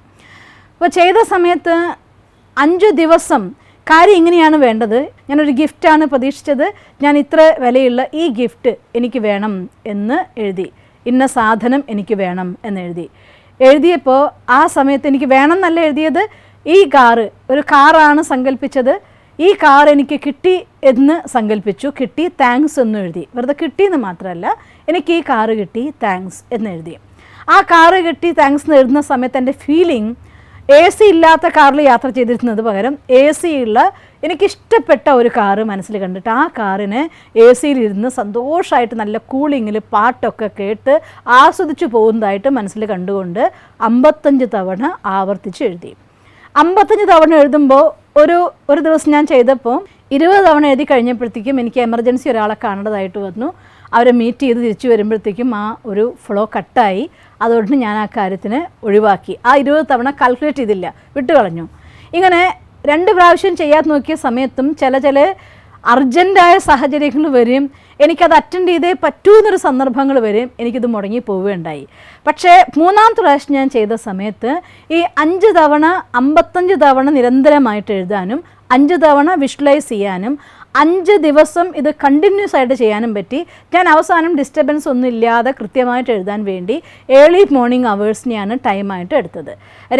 അപ്പോൾ ചെയ്ത സമയത്ത് 5 ദിവസം കാര്യം ഇങ്ങനെയാണ് വേണ്ടത്. ഞാനൊരു ഗിഫ്റ്റാണ് പ്രതീക്ഷിച്ചത്, ഞാൻ ഇത്ര വിലയുള്ള ഈ ഗിഫ്റ്റ് എനിക്ക് വേണം എന്ന് എഴുതി, ഇന്ന സാധനം എനിക്ക് വേണം എന്ന് എഴുതിയപ്പോൾ ആ സമയത്ത് എനിക്ക് വേണം എന്നല്ല എഴുതിയത്, ഈ ഒരു കാറാണ് സങ്കല്പിച്ചത്, ഈ കാർ എനിക്ക് കിട്ടി എന്ന് സങ്കല്പിച്ചു, കിട്ടി താങ്ക്സ് എന്ന് എഴുതി. വെറുതെ കിട്ടിയെന്ന് മാത്രമല്ല, എനിക്ക് ഈ കാറ് കിട്ടി താങ്ക്സ് എന്ന് എഴുതി. ആ കാറ് കിട്ടി താങ്ക്സ് എന്ന് എഴുതുന്ന സമയത്ത് എൻ്റെ ഫീലിംഗ് AC ഇല്ലാത്ത കാറിൽ യാത്ര ചെയ്തിരുന്നത് പകരം AC ഉള്ള എനിക്കിഷ്ടപ്പെട്ട ഒരു കാറ് മനസ്സിൽ കണ്ടിട്ട് ആ കാറിന് AC-യിലിരുന്ന് സന്തോഷമായിട്ട് നല്ല കൂളിങ്ങിൽ പാട്ടൊക്കെ കേട്ട് ആസ്വദിച്ചു പോകുന്നതായിട്ട് മനസ്സിൽ കണ്ടുകൊണ്ട് 55 തവണ ആവർത്തിച്ച് എഴുതി. 55 തവണ എഴുതുമ്പോൾ ഒരു ദിവസം ഞാൻ ചെയ്തപ്പോൾ 20 തവണ എഴുതി കഴിഞ്ഞപ്പോഴത്തേക്കും എനിക്ക് എമർജൻസി ഒരാളെ കാണേണ്ടതായിട്ട് വന്നു. അവരെ മീറ്റ് ചെയ്ത് തിരിച്ചു വരുമ്പോഴത്തേക്കും ആ ഒരു ഫ്ലോ കട്ടായി. അതുകൊണ്ട് ഞാൻ ആ കാര്യത്തിന് ഒഴിവാക്കി. ആ 20 തവണ കാൽക്കുലേറ്റ് ചെയ്തില്ല, വിട്ടുകളഞ്ഞു. ഇങ്ങനെ 2 പ്രാവശ്യം ചെയ്യാൻ നോക്കിയ സമയത്തും ചില അർജൻറ്റായ സാഹചര്യങ്ങൾ വരും, എനിക്കത് അറ്റൻഡ് ചെയ്തേ പറ്റൂ എന്നൊരു സന്ദർഭങ്ങൾ വരും, എനിക്കിത് മുടങ്ങി പോവുകയുണ്ടായി. പക്ഷേ 3ാമത്തെ പ്രാവശ്യം ഞാൻ ചെയ്ത സമയത്ത് ഈ 5 തവണ 55 തവണ നിരന്തരമായിട്ട് എഴുതാനും 5 തവണ വിഷ്വലൈസ് ചെയ്യാനും 5 ദിവസം ഇത് കണ്ടിന്യൂസ് ആയിട്ട് ചെയ്യാനും പറ്റി. ഞാൻ അവസാനം ഡിസ്റ്റർബൻസ് ഒന്നും ഇല്ലാതെ കൃത്യമായിട്ട് എഴുതാൻ വേണ്ടി ഏർലി മോർണിംഗ് അവേഴ്സിനെയാണ് ടൈമായിട്ട് എടുത്തത്.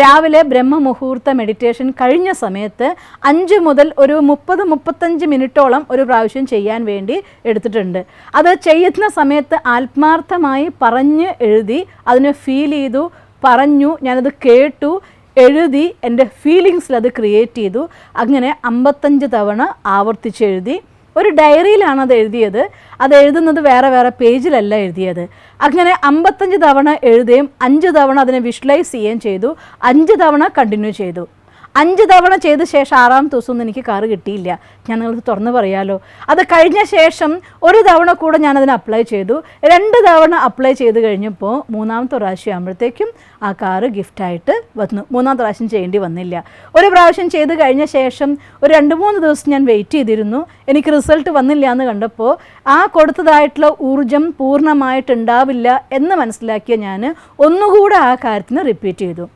രാവിലെ ബ്രഹ്മമുഹൂർത്ത മെഡിറ്റേഷൻ കഴിഞ്ഞ സമയത്ത് 5 മുതൽ ഒരു 30-35 മിനിറ്റോളം ഒരു പ്രാവശ്യം ചെയ്യാൻ വേണ്ടി എടുത്തിട്ടുണ്ട്. അത് ചെയ്യുന്ന സമയത്ത് ആത്മാർത്ഥമായി പറഞ്ഞ് എഴുതി, അതിനെ ഫീൽ ചെയ്തു, പറഞ്ഞു, ഞാനത് കേട്ടു, എഴുതി, എൻ്റെ ഫീലിങ്സിൽ അത് ക്രിയേറ്റ് ചെയ്തു. അങ്ങനെ 55 തവണ ആവർത്തിച്ചെഴുതി. ഒരു ഡയറിയിലാണ് അത് എഴുതിയത്. അത് എഴുതുന്നത് വേറെ പേജിലല്ല എഴുതിയത്. അങ്ങനെ 55 തവണ എഴുതുകയും 5 തവണ അതിനെ വിഷ്വലൈസ് ചെയ്യുകയും ചെയ്തു. 5 തവണ കണ്ടിന്യൂ ചെയ്തു. 5 തവണ ചെയ്ത ശേഷം 6ാമത്തെ ദിവസമൊന്നും എനിക്ക് കാറ് കിട്ടിയില്ല. ഞാൻ നിങ്ങൾക്ക് തുറന്ന് പറയാലോ. അത് കഴിഞ്ഞ ശേഷം ഒരു തവണ കൂടെ ഞാനതിന് അപ്ലൈ ചെയ്തു. 2 തവണ അപ്ലൈ ചെയ്ത് കഴിഞ്ഞപ്പോൾ 3ാമത്തെ പ്രാവശ്യം ആകുമ്പോഴത്തേക്കും ആ കാറ് ഗിഫ്റ്റായിട്ട് വന്നു. 3ാമത്തെ പ്രാവശ്യം ചെയ്യേണ്ടി വന്നില്ല. ഒരു പ്രാവശ്യം ചെയ്ത് കഴിഞ്ഞ ശേഷം ഒരു 2-3 ദിവസം ഞാൻ വെയിറ്റ് ചെയ്തിരുന്നു. എനിക്ക് റിസൾട്ട് വന്നില്ല എന്ന് കണ്ടപ്പോൾ ആ കൊടുത്തതായിട്ടുള്ള ഊർജം പൂർണ്ണമായിട്ടുണ്ടാവില്ല എന്ന് മനസ്സിലാക്കിയ ഞാൻ ഒന്നുകൂടെ ആ കാര്യത്തിന് റിപ്പീറ്റ് ചെയ്തു.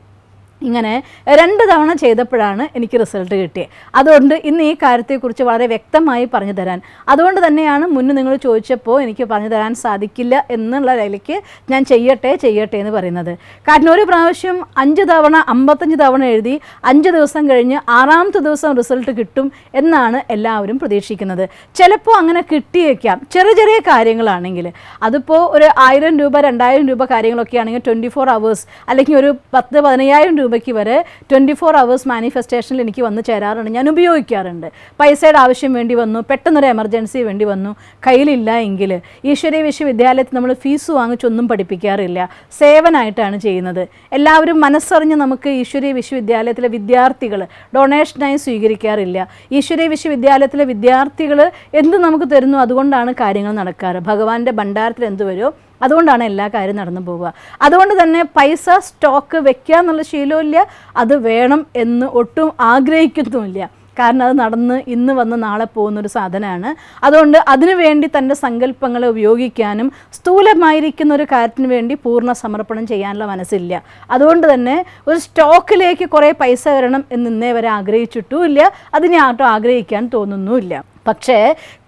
ഇങ്ങനെ 2 തവണ ചെയ്തപ്പോഴാണ് എനിക്ക് റിസൾട്ട് കിട്ടിയത്. അതുകൊണ്ട് ഇന്ന് ഈ കാര്യത്തെക്കുറിച്ച് വളരെ വ്യക്തമായി പറഞ്ഞു തരാൻ, അതുകൊണ്ട് തന്നെയാണ് മുന്നേ നിങ്ങൾ ചോദിച്ചപ്പോൾ എനിക്ക് പറഞ്ഞു തരാൻ സാധിക്കില്ല എന്നുള്ള നിലയ്ക്ക് ഞാൻ ചെയ്യട്ടെ എന്ന് പറയുന്നത്. കാരണം ഒരു പ്രാവശ്യം 5 തവണ 55 തവണ എഴുതി 5 ദിവസം കഴിഞ്ഞ് 6ാമത്തെ ദിവസം റിസൾട്ട് കിട്ടും എന്നാണ് എല്ലാവരും പ്രതീക്ഷിക്കുന്നത്. ചിലപ്പോൾ അങ്ങനെ കിട്ടിയേക്കാം, ചെറിയ കാര്യങ്ങളാണെങ്കിൽ. അതിപ്പോൾ ഒരു 1000 രൂപ 2000 രൂപ കാര്യങ്ങളൊക്കെ ആണെങ്കിൽ 24 hours അല്ലെങ്കിൽ ഒരു 10,000-15,000 രൂപയ്ക്ക് വരെ 24 hours മാനിഫെസ്റ്റേഷനിൽ എനിക്ക് വന്ന് ചേരാറുണ്ട്. ഞാൻ ഉപയോഗിക്കാറുണ്ട്. പൈസയുടെ ആവശ്യം വേണ്ടി വന്നു, പെട്ടെന്നൊരു എമർജൻസി വേണ്ടി വന്നു, കയ്യിലില്ല എങ്കിൽ ഈശ്വരീയ വിശ്വവിദ്യാലയത്തിൽ നമ്മൾ ഫീസ് വാങ്ങിച്ചൊന്നും പഠിപ്പിക്കാറില്ല, സേവനമായിട്ടാണ് ചെയ്യുന്നത്. എല്ലാവരും മനസ്സറിഞ്ഞ് നമുക്ക് ഈശ്വരീയ വിശ്വവിദ്യാലയത്തിലെ വിദ്യാർത്ഥികൾ ഡൊണേഷനായി സ്വീകരിക്കാറില്ല. ഈശ്വരീയ വിശ്വവിദ്യാലയത്തിലെ വിദ്യാർത്ഥികൾ എന്ത് നമുക്ക് തരുന്നു അതുകൊണ്ടാണ് കാര്യങ്ങൾ നടക്കാറ്. ഭഗവാന്റെ ഭണ്ഡാരത്തിൽ എന്ത് വരുമോ അതുകൊണ്ടാണ് എല്ലാ കാര്യം നടന്നു പോവുക. അതുകൊണ്ട് തന്നെ പൈസ സ്റ്റോക്ക് വെക്കുക എന്നുള്ള ശീലമില്ല, അത് വേണം എന്ന് ഒട്ടും ആഗ്രഹിക്കുന്നുമില്ല. കാരണം അത് നടന്ന് ഇന്ന് വന്ന് നാളെ പോകുന്നൊരു സാധനമാണ്. അതുകൊണ്ട് അതിനു വേണ്ടി തൻ്റെ സങ്കല്പങ്ങളെ ഉപയോഗിക്കാനും സ്ഥൂലമായിരിക്കുന്ന ഒരു കാര്യത്തിന് വേണ്ടി പൂർണ്ണ സമർപ്പണം ചെയ്യാനുള്ള മനസ്സില്ല. അതുകൊണ്ട് തന്നെ ഒരു സ്റ്റോക്കിലേക്ക് കുറേ പൈസ വരണം എന്ന് ഇന്നേ വരെ ആഗ്രഹിച്ചിട്ടുമില്ല, അതിനെ ആട്ടോ ആഗ്രഹിക്കാൻ തോന്നുന്നുമില്ല. പക്ഷേ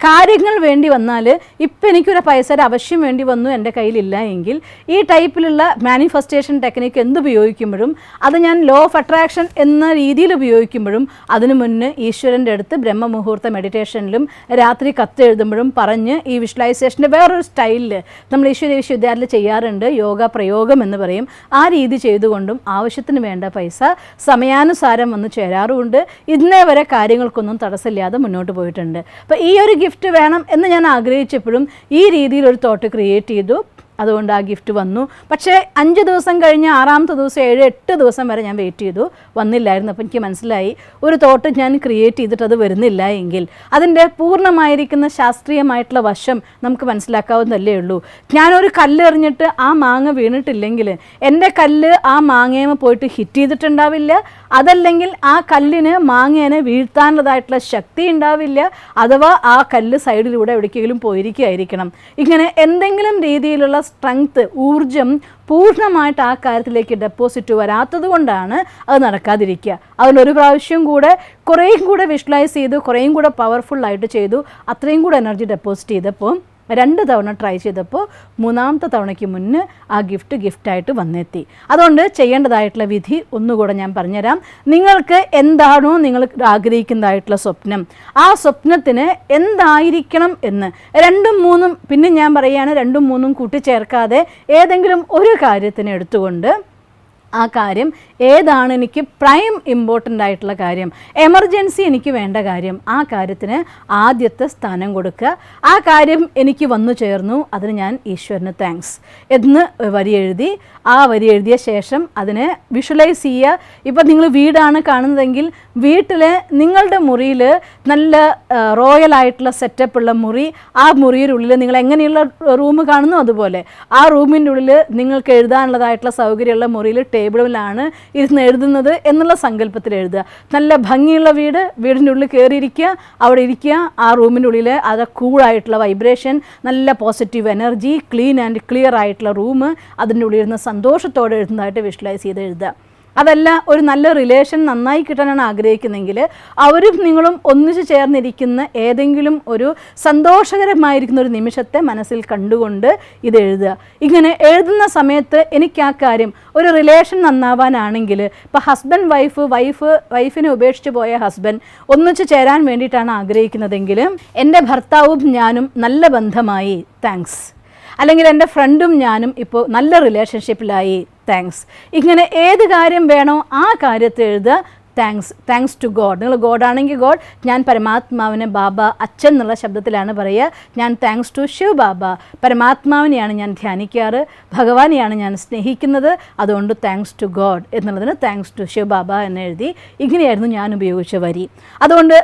കാര്യങ്ങൾ വേണ്ടി വന്നാൽ ഇപ്പം എനിക്കൊരു പൈസയുടെ ആവശ്യം വേണ്ടി വന്നു എൻ്റെ കയ്യിലില്ല എങ്കിൽ ഈ ടൈപ്പിലുള്ള മാനിഫെസ്റ്റേഷൻ ടെക്നിക്ക് എന്തുപയോഗിക്കുമ്പോഴും അത് ഞാൻ ലോ ഓഫ് അട്രാക്ഷൻ എന്ന രീതിയിൽ ഉപയോഗിക്കുമ്പോഴും അതിനു മുന്നേ ഈശ്വരൻ്റെ അടുത്ത് ബ്രഹ്മമുഹൂർത്ത മെഡിറ്റേഷനിലും രാത്രി കത്തെഴുതുമ്പോഴും പറഞ്ഞ് ഈ വിഷ്വലൈസേഷൻ്റെ വേറൊരു സ്റ്റൈലിൽ നമ്മൾ ഈശ്വര വിശ്വവിദ്യാലയത്തിൽ ചെയ്യാറുണ്ട്, യോഗ പ്രയോഗം എന്ന് പറയും. ആ രീതി ചെയ്തുകൊണ്ടും ആവശ്യത്തിന് വേണ്ട പൈസ സമയാനുസാരം വന്ന് ചേരാറുമുണ്ട്. ഇന്നേ വരെ കാര്യങ്ങൾക്കൊന്നും തടസ്സമില്ലാതെ മുന്നോട്ട് പോയിട്ടുണ്ട്. അപ്പോൾ ഈ ഒരു ഗിഫ്റ്റ് വേണം എന്ന് ഞാൻ ആഗ്രഹിച്ചപ്പോഴും ഈ രീതിയിലൊരു തോട്ട് ക്രിയേറ്റ് ചെയ്തു. അതുകൊണ്ട് ആ ഗിഫ്റ്റ് വന്നു. പക്ഷേ 5 ദിവസം കഴിഞ്ഞ് 6ാമത്തെ ദിവസം 7-8 ദിവസം വരെ ഞാൻ വെയിറ്റ് ചെയ്തു, വന്നില്ലായിരുന്നു. അപ്പോൾ എനിക്ക് മനസ്സിലായി ഒരു തോട്ട് ഞാൻ ക്രിയേറ്റ് ചെയ്തിട്ട് അത് വരുന്നില്ല എങ്കിൽ അതിൻ്റെ പൂർണ്ണമായിരിക്കുന്ന ശാസ്ത്രീയമായിട്ടുള്ള വശം നമുക്ക് മനസ്സിലാക്കാവുന്നതല്ലേ ഉള്ളൂ. ഞാനൊരു കല്ല് എറിഞ്ഞിട്ട് ആ മാങ്ങ വീണിട്ടില്ലെങ്കിൽ എൻ്റെ കല്ല് ആ മാങ്ങയമേ പോയിട്ട് ഹിറ്റ് ചെയ്തിട്ടുണ്ടാവില്ല. അതല്ലെങ്കിൽ ആ കല്ലിന് മാങ്ങേനെ വീഴ്ത്താനുള്ളതായിട്ടുള്ള ശക്തി ഉണ്ടാവില്ല. അഥവാ ആ കല്ല് സൈഡിലൂടെ എവിടേക്കെങ്കിലും പോയിരിക്കുകയായിരിക്കണം. ഇങ്ങനെ എന്തെങ്കിലും രീതിയിലുള്ള സ്ട്രെങ്ത്, ഊർജം പൂർണ്ണമായിട്ട് ആ കാര്യത്തിലേക്ക് ഡെപ്പോസിറ്റ് വരാത്തത് കൊണ്ടാണ് അത് നടക്കാതിരിക്കുക. അതിലൊരു പ്രാവശ്യം കൂടെ കുറേയും കൂടെ വിഷ്വലൈസ് ചെയ്തു, കുറേയും കൂടെ പവർഫുള്ളായിട്ട് ചെയ്തു, അത്രയും കൂടെ എനർജി ഡെപ്പോസിറ്റ് ചെയ്തപ്പോൾ 2 തവണ ട്രൈ ചെയ്തപ്പോൾ 3ാമത്തെ തവണയ്ക്ക് മുന്നേ ആ ഗിഫ്റ്റായിട്ട് വന്നെത്തി. അതുകൊണ്ട് ചെയ്യേണ്ടതായിട്ടുള്ള വിധി ഒന്നുകൂടെ ഞാൻ പറഞ്ഞുതരാം. നിങ്ങൾക്ക് എന്താണോ നിങ്ങൾ ആഗ്രഹിക്കുന്നതായിട്ടുള്ള സ്വപ്നം, ആ സ്വപ്നത്തിന് എന്തായിരിക്കണം എന്ന് 2ഉം 3ഉം പിന്നെ ഞാൻ പറയുകയാണ് 2ഉം 3ഉം കൂട്ടിച്ചേർക്കാതെ ഏതെങ്കിലും ഒരു കാര്യത്തിന് എടുത്തുകൊണ്ട് ആ കാര്യം ഏതാണ് എനിക്ക് പ്രൈം ഇമ്പോർട്ടൻ്റ് ആയിട്ടുള്ള കാര്യം, എമർജൻസി എനിക്ക് വേണ്ട കാര്യം, ആ കാര്യത്തിന് ആദ്യത്തെ സ്ഥാനം കൊടുക്കുക. ആ കാര്യം എനിക്ക് വന്നു ചേർന്നു, അതിന് ഞാൻ ഈശ്വരന് താങ്ക്സ് എന്ന് വരി എഴുതി, ആ വരി എഴുതിയ ശേഷം അതിനെ വിഷ്വലൈസ് ചെയ്യുക. ഇപ്പം നിങ്ങൾ വീടാണ് കാണുന്നതെങ്കിൽ വീട്ടിൽ നിങ്ങളുടെ മുറിയിൽ നല്ല റോയലായിട്ടുള്ള സെറ്റപ്പുള്ള മുറി, ആ മുറിയിലുള്ളിൽ നിങ്ങൾ എങ്ങനെയുള്ള റൂം കാണുന്നു അതുപോലെ ആ റൂമിൻ്റെ ഉള്ളിൽ നിങ്ങൾക്ക് എഴുതാനുള്ളതായിട്ടുള്ള സൗകര്യമുള്ള മുറിയിൽ ടേബിളിലാണ് ഇരുന്ന് എഴുതുന്നത് എന്നുള്ള സങ്കല്പത്തിൽ എഴുതുക. നല്ല ഭംഗിയുള്ള വീടിൻ്റെ ഉള്ളിൽ കയറിയിരിക്കുക, അവിടെ ഇരിക്കുക. ആ റൂമിൻ്റെ ഉള്ളിൽ അത് കൂളായിട്ടുള്ള വൈബ്രേഷൻ, നല്ല positive energy, clean and clear ആയിട്ടുള്ള റൂം, അതിൻ്റെ ഉള്ളിൽ ഇരുന്ന് സന്തോഷത്തോടെ എഴുതുന്നതായിട്ട് വിഷ്വലൈസ് ചെയ്ത് എഴുതുക. അതല്ല ഒരു നല്ല റിലേഷൻ നന്നായി കിട്ടാനാണ് ആഗ്രഹിക്കുന്നതെങ്കിൽ അവരും നിങ്ങളും ഒന്നിച്ചു ചേർന്നിരിക്കുന്ന ഏതെങ്കിലും ഒരു സന്തോഷകരമായിരിക്കുന്ന ഒരു നിമിഷത്തെ മനസ്സിൽ കണ്ടുകൊണ്ട് ഇത് എഴുതുക. ഇങ്ങനെ എഴുതുന്ന സമയത്ത് എനിക്ക് ആ കാര്യം ഒരു റിലേഷൻ നന്നാവാനാണെങ്കിൽ ഇപ്പോൾ ഹസ്ബൻഡ് വൈഫിനെ ഉപേക്ഷിച്ച് പോയ ഹസ്ബൻഡ് ഒന്നിച്ചു ചേരാൻ വേണ്ടിയിട്ടാണ് ആഗ്രഹിക്കുന്നതെങ്കിൽ എൻ്റെ ഭർത്താവും ഞാനും നല്ല ബന്ധമായി താങ്ക്സ്, അല്ലെങ്കിൽ എൻ്റെ ഫ്രണ്ടും ഞാനും ഇപ്പോൾ നല്ല റിലേഷൻഷിപ്പിലായി താങ്ക്സ്. ഇങ്ങനെ ഏത് കാര്യം വേണോ ആ കാര്യത്തെ എഴുതുക. Thanks to God. നിങ്ങൾ ഗോഡാണെങ്കിൽ ഗോഡ്, ഞാൻ പരമാത്മാവിനെ ബാബ അച്ഛൻ എന്നുള്ള ശബ്ദത്തിലാണ് പറയുക. ഞാൻ താങ്ക്സ് ടു ശിവ് ബാബ, പരമാത്മാവിനെയാണ് ഞാൻ ധ്യാനിക്കാറ്, ഭഗവാനെയാണ് ഞാൻ സ്നേഹിക്കുന്നത്, അതുകൊണ്ട് താങ്ക്സ് ടു ഗോഡ് എന്നുള്ളതിന് താങ്ക്സ് ടു ശിവ് ബാബ എന്ന് എഴുതി. ഇങ്ങനെയായിരുന്നു ഞാൻ ഉപയോഗിച്ച വരി. അതുകൊണ്ട്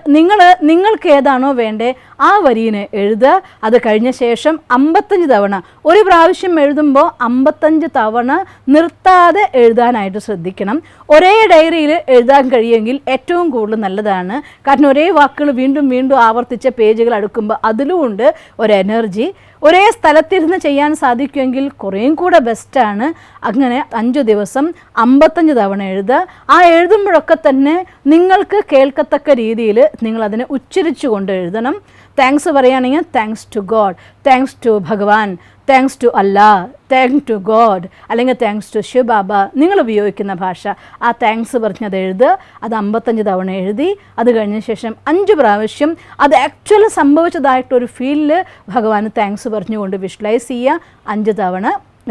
നിങ്ങൾക്ക് ഏതാണോ വേണ്ടേ ആ വരിനെ എഴുതുക. അത് കഴിഞ്ഞ ശേഷം 55 തവണ, ഒരു പ്രാവശ്യം എഴുതുമ്പോൾ 55 തവണ നിർത്താതെ എഴുതാനായിട്ട് ശ്രദ്ധിക്കണം. ഒരേ ഡയറിയിൽ എഴുതാൻ കഴിയുമെങ്കിൽ ഏറ്റവും കൂടുതൽ നല്ലതാണ്. കാരണം ഒരേ വാക്കുകൾ വീണ്ടും വീണ്ടും ആവർത്തിച്ച പേജുകൾ അടുക്കുമ്പോൾ അതിലും ഉണ്ട് ഒരു എനർജി. ഒരേ സ്ഥലത്തിരുന്ന് ചെയ്യാൻ സാധിക്കുമെങ്കിൽ കുറേയും കൂടെ ബെസ്റ്റാണ്. അങ്ങനെ 5 ദിവസം 55 തവണ എഴുതുക. ആ എഴുതുമ്പോഴൊക്കെ തന്നെ നിങ്ങൾക്ക് കേൾക്കത്തക്ക രീതിയിൽ നിങ്ങളതിനെ ഉച്ചരിച്ചു കൊണ്ട് എഴുതണം. താങ്ക്സ് പറയുകയാണെങ്കിൽ thanks to God, thanks to Bhagwan, thanks to Allah, thanks to God, അല്ലെങ്കിൽ താങ്ക്സ് ടു ശിവ് ബാബ, നിങ്ങൾ ഉപയോഗിക്കുന്ന ഭാഷ. ആ താങ്ക്സ് പറഞ്ഞത് എഴുതുക. അത് 55 തവണ എഴുതി. അത് കഴിഞ്ഞ ശേഷം 5 പ്രാവശ്യം അത് ആക്ച്വലി സംഭവിച്ചതായിട്ടൊരു ഫീലിൽ ഭഗവാന് താങ്ക്സ് പറഞ്ഞുകൊണ്ട് വിഷ്വലൈസ് ചെയ്യുക. 5 തവണ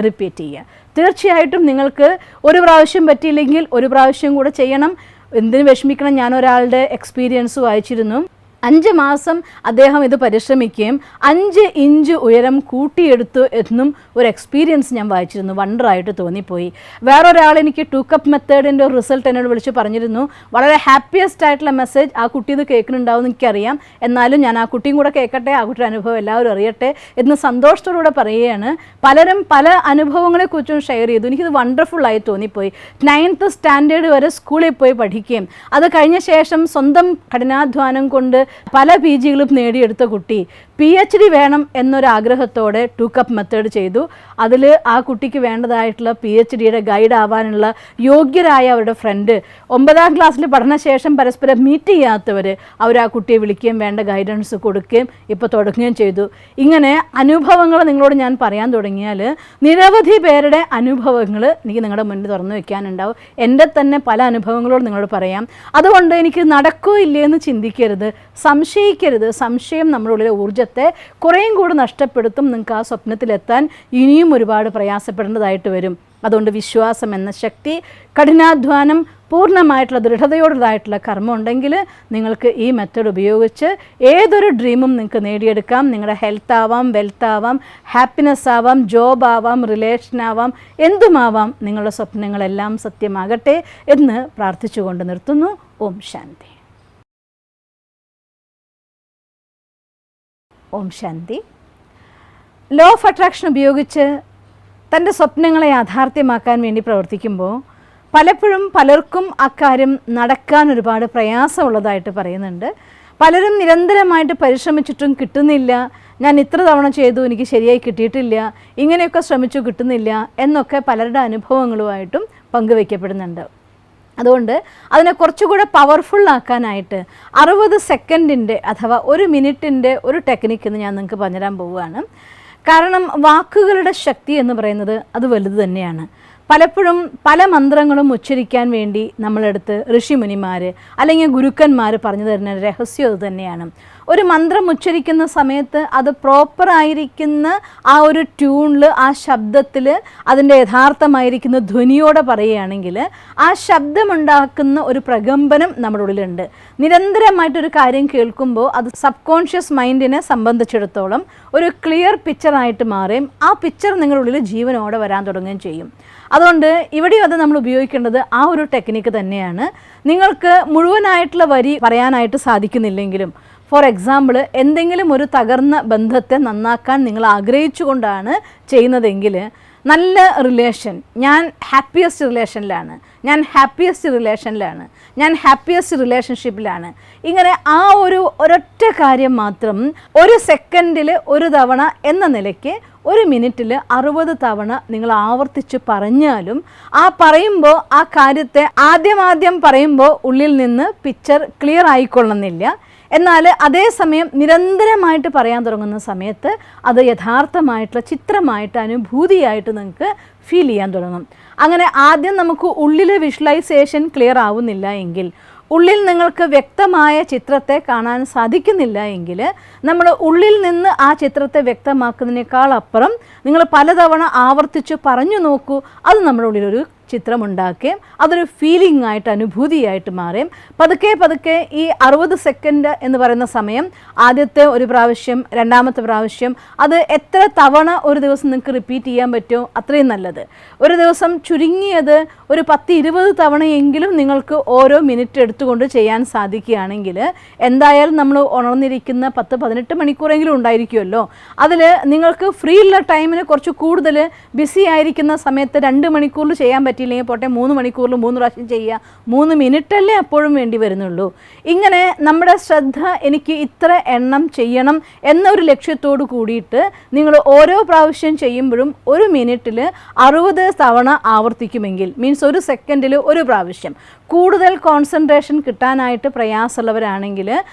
റിപ്പീറ്റ് ചെയ്യുക. തീർച്ചയായിട്ടും നിങ്ങൾക്ക് ഒരു പ്രാവശ്യം പറ്റിയില്ലെങ്കിൽ ഒരു പ്രാവശ്യം കൂടെ ചെയ്യണം. എന്തിനു വിഷമിക്കണം? ഞാൻ ഒരാളുടെ എക്സ്പീരിയൻസ് വായിച്ചിരുന്നു. 5 മാസം അദ്ദേഹം ഇത് പരിശ്രമിക്കുകയും 5 ഇഞ്ച് ഉയരം കൂട്ടിയെടുത്തു എന്നും ഒരു എക്സ്പീരിയൻസ് ഞാൻ വായിച്ചിരുന്നു. വണ്ടറായിട്ട് തോന്നിപ്പോയി. വേറൊരാൾ എനിക്ക് 2 കപ്പ് മെത്തേഡിൻ്റെ ഒരു റിസൾട്ട് എന്നോട് വിളിച്ച് പറഞ്ഞിരുന്നു. വളരെ ഹാപ്പിയസ്റ്റ് ആയിട്ടുള്ള മെസ്സേജ്, ആ കുട്ടി ഇത് കേൾക്കുന്നുണ്ടാവും എനിക്കറിയാം, എന്നാലും ഞാൻ ആ കുട്ടിയും കൂടെ കേൾക്കട്ടെ, ആ കുട്ടിയുടെ അനുഭവം എല്ലാവരും അറിയട്ടെ എന്ന് സന്തോഷത്തോടുകൂടെ പറയുകയാണ്. പലരും പല അനുഭവങ്ങളെക്കുറിച്ചും ഷെയർ ചെയ്തു. എനിക്കിത് വണ്ടർഫുള്ളായി തോന്നിപ്പോയി. 9th സ്റ്റാൻഡേർഡ് വരെ സ്കൂളിൽ പോയി പഠിക്കുകയും അത് കഴിഞ്ഞ ശേഷം സ്വന്തം കഠിനാധ്വാനം കൊണ്ട് പല PGകളും നേടിയെടുത്ത കുട്ടി PhD വേണം എന്നൊരാഗ്രഹത്തോടെ 2 കപ്പ് മെത്തേഡ് ചെയ്തു. അതിൽ ആ കുട്ടിക്ക് വേണ്ടതായിട്ടുള്ള PhDയുടെ ഗൈഡ് ആവാനുള്ള യോഗ്യരായ അവരുടെ ഫ്രണ്ട്, 9ാം ക്ലാസ്സിൽ പഠനശേഷം പരസ്പരം മീറ്റ് ചെയ്യാത്തവർ, അവർ ആ കുട്ടിയെ വിളിക്കുകയും വേണ്ട ഗൈഡൻസ് കൊടുക്കുകയും ഇപ്പോൾ തുടങ്ങുകയും ചെയ്തു. ഇങ്ങനെ അനുഭവങ്ങൾ നിങ്ങളോട് ഞാൻ പറയാൻ തുടങ്ങിയാൽ നിരവധി പേരുടെ അനുഭവങ്ങൾ എനിക്ക് നിങ്ങളുടെ മുന്നിൽ തുറന്നു വയ്ക്കാനുണ്ടാവും. എൻ്റെ തന്നെ പല അനുഭവങ്ങളോട് നിങ്ങളോട് പറയാം. അതുകൊണ്ട് എനിക്ക് നടക്കോ ഇല്ലേ എന്ന് ചിന്തിക്കരുത്, സംശയിക്കരുത്. സംശയം നമ്മുടെ ഉള്ളിലെ ഊർജ്ജത്തെ കുറേയും കൂടി നഷ്ടപ്പെടുത്തും. നിങ്ങൾക്ക് ആ സ്വപ്നത്തിലെത്താൻ ഇനിയും ഒരുപാട് പ്രയാസപ്പെടേണ്ടതായിട്ട് വരും. അതുകൊണ്ട് വിശ്വാസം എന്ന ശക്തി, കഠിനാധ്വാനം, പൂർണ്ണമായിട്ടുള്ള ദൃഢതയോടുള്ളതായിട്ടുള്ള കർമ്മം ഉണ്ടെങ്കിൽ നിങ്ങൾക്ക് ഈ മെത്തേഡ് ഉപയോഗിച്ച് ഏതൊരു ഡ്രീമും നിങ്ങൾക്ക് നേടിയെടുക്കാം. നിങ്ങളുടെ ഹെൽത്ത് ആവാം, വെൽത്ത് ആവാം, ഹാപ്പിനെസ് ആവാം, ജോബ് ആവാം, റിലേഷൻ ആവാം, എന്തുമാവാം. നിങ്ങളുടെ സ്വപ്നങ്ങളെല്ലാം സത്യമാകട്ടെ എന്ന് പ്രാർത്ഥിച്ചുകൊണ്ട് നിർത്തുന്നു. Om Shanti. Om Shanti. Law of attraction ഉപയോഗിച്ച് തൻ്റെ സ്വപ്നങ്ങളെ യാഥാർത്ഥ്യമാക്കാൻ വേണ്ടി പ്രവർത്തിക്കുമ്പോൾ പലപ്പോഴും പലർക്കും അക്കാര്യം നടക്കാൻ ഒരുപാട് പ്രയാസമുള്ളതായിട്ട് പറയുന്നുണ്ട്. പലരും നിരന്തരമായിട്ട് പരിശ്രമിച്ചിട്ടും കിട്ടുന്നില്ല, ഞാൻ ഇത്ര തവണ ചെയ്തു എനിക്ക് ശരിയായി കിട്ടിയിട്ടില്ല, ഇങ്ങനെയൊക്കെ ശ്രമിച്ചു കിട്ടുന്നില്ല എന്നൊക്കെ പലരുടെ അനുഭവങ്ങളുമായിട്ടും പങ്കുവയ്ക്കപ്പെടുന്നുണ്ട്. അതുകൊണ്ട് അതിനെ കുറച്ചുകൂടെ പവർഫുള്ളാക്കാനായിട്ട് 60 സെക്കൻഡിൻ്റെ അഥവാ 1 മിനിറ്റിൻ്റെ ഒരു ടെക്നിക്ക് എന്ന് ഞാൻ നിങ്ങൾക്ക് പറഞ്ഞുതരാൻ പോവുകയാണ്. കാരണം വാക്കുകളുടെ ശക്തി എന്ന് പറയുന്നത് അത് വലുത് തന്നെയാണ്. പലപ്പോഴും പല മന്ത്രങ്ങളും ഉച്ചരിക്കാൻ വേണ്ടി നമ്മളെടുത്ത് ഋഷിമുനിമാർ അല്ലെങ്കിൽ ഗുരുക്കന്മാർ പറഞ്ഞു തരുന്ന രഹസ്യം അത് തന്നെയാണ്. ഒരു മന്ത്രം ഉച്ചരിക്കുന്ന സമയത്ത് അത് പ്രോപ്പറായിരിക്കുന്ന ആ ഒരു ട്യൂണിൽ, ആ ശബ്ദത്തിൽ, അതിൻ്റെ യഥാർത്ഥമായിരിക്കുന്ന ധ്വനിയോടെ പറയുകയാണെങ്കിൽ ആ ശബ്ദമുണ്ടാക്കുന്ന ഒരു പ്രകമ്പനം നമ്മുടെ ഉള്ളിലുണ്ട്. നിരന്തരമായിട്ടൊരു കാര്യം കേൾക്കുമ്പോൾ അത് സബ്-കോൺഷ്യസ് മൈൻഡിനെ സംബന്ധിച്ചിടത്തോളം ഒരു ക്ലിയർ പിക്ചറായിട്ട് മാറുകയും ആ പിക്ചർ നിങ്ങളുടെ ഉള്ളിൽ ജീവനോടെ വരാൻ തുടങ്ങുകയും ചെയ്യും. അതുകൊണ്ട് ഇവിടെയും അത് നമ്മൾ ഉപയോഗിക്കേണ്ടത് ആ ഒരു ടെക്നിക്ക് തന്നെയാണ്. നിങ്ങൾക്ക് മുഴുവനായിട്ടുള്ള വരി പറയാനായിട്ട് സാധിക്കുന്നില്ലെങ്കിലും, ഫോർ എക്സാമ്പിൾ എന്തെങ്കിലും ഒരു തകർന്ന ബന്ധത്തെ നന്നാക്കാൻ നിങ്ങൾ ആഗ്രഹിച്ചുകൊണ്ടാണ് ചെയ്യുന്നതെങ്കിൽ, നല്ല റിലേഷൻ, ഞാൻ ഹാപ്പിയസ്റ്റ് റിലേഷനിലാണ്, ഞാൻ ഹാപ്പിയസ്റ്റ് റിലേഷനിലാണ്, ഞാൻ ഹാപ്പിയസ്റ്റ് റിലേഷൻഷിപ്പിലാണ്, ഇങ്ങനെ ആ ഒരൊറ്റ കാര്യം മാത്രം 1 സെക്കൻഡിൽ 1 തവണ എന്ന നിലയ്ക്ക് 1 മിനിറ്റിൽ 60 തവണ നിങ്ങൾ ആവർത്തിച്ച് പറഞ്ഞാലും ആ പറയുമ്പോൾ ആ കാര്യത്തെ ആദ്യം പറയുമ്പോൾ ഉള്ളിൽ നിന്ന് പിക്ചർ ക്ലിയർ ആയിക്കൊള്ളുന്നില്ല. എന്നാൽ അതേസമയം നിരന്തരമായിട്ട് പറയാൻ തുടങ്ങുന്ന സമയത്ത് അത് യഥാർത്ഥമായിട്ടുള്ള ചിത്രമായിട്ട്, അനുഭൂതിയായിട്ട് നിങ്ങൾക്ക് ഫീൽ ചെയ്യാൻ തുടങ്ങും. അങ്ങനെ ആദ്യം നമുക്ക് ഉള്ളിലെ വിഷ്വലൈസേഷൻ ക്ലിയർ ആവുന്നില്ല എങ്കിൽ, ഉള്ളിൽ നിങ്ങൾക്ക് വ്യക്തമായ ചിത്രത്തെ കാണാൻ സാധിക്കുന്നില്ല എങ്കിൽ, നമ്മൾ ഉള്ളിൽ നിന്ന് ആ ചിത്രത്തെ വ്യക്തമാക്കുന്നതിനേക്കാൾ അപ്പുറം നിങ്ങൾ പലതവണ ആവർത്തിച്ച് പറഞ്ഞു നോക്കൂ. അത് നമ്മുടെ ഉള്ളിലൊരു ചിത്രമുണ്ടാക്കുകയും അതൊരു ഫീലിംഗ് ആയിട്ട്, അനുഭൂതിയായിട്ട് മാറുകയും പതുക്കെ ഈ 60 സെക്കൻഡ് എന്ന് പറയുന്ന സമയം, ആദ്യത്തെ ഒരു പ്രാവശ്യം, രണ്ടാമത്തെ പ്രാവശ്യം, അത് എത്ര തവണ ഒരു ദിവസം നിങ്ങൾക്ക് റിപ്പീറ്റ് ചെയ്യാൻ പറ്റുമോ അത്രയും നല്ലത്. ഒരു ദിവസം ചുരുങ്ങിയത് ഒരു 10-20 തവണയെങ്കിലും നിങ്ങൾക്ക് ഓരോ മിനിറ്റ് എടുത്തുകൊണ്ട് ചെയ്യാൻ സാധിക്കുകയാണെങ്കിൽ, എന്തായാലും നമ്മൾ ഉണർന്നിരിക്കുന്ന 10-18 മണിക്കൂറെങ്കിലും ഉണ്ടായിരിക്കുമല്ലോ. അതിൽ നിങ്ങൾക്ക് ഫ്രീ ഉള്ള ടൈമിന് കുറച്ച് കൂടുതൽ ബിസി ആയിരിക്കുന്ന സമയത്ത് 2 മണിക്കൂറിൽ ചെയ്യാൻ പറ്റില്ലെങ്കിൽ പോട്ടെ 3 മണിക്കൂറിൽ 3 പ്രാവശ്യം ചെയ്യുക. 3 മിനിറ്റല്ലേ അപ്പോഴും വേണ്ടി വരുന്നുള്ളൂ. ഇങ്ങനെ നമ്മുടെ ശ്രദ്ധ എനിക്ക് ഇത്ര എണ്ണം ചെയ്യണം എന്നൊരു ലക്ഷ്യത്തോട് കൂടിയിട്ട് നിങ്ങൾ ഓരോ പ്രാവശ്യം ചെയ്യുമ്പോഴും 1 മിനിറ്റിൽ 60 തവണ ആവർത്തിക്കുമെങ്കിൽ, മീൻസ് 1 സെക്കൻഡിൽ 1 പ്രാവശ്യം, കൂടുതൽ കോൺസെൻട്രേഷൻ കിട്ടാനായിട്ട് പ്രയാസമുള്ളവരാണെങ്കിൽ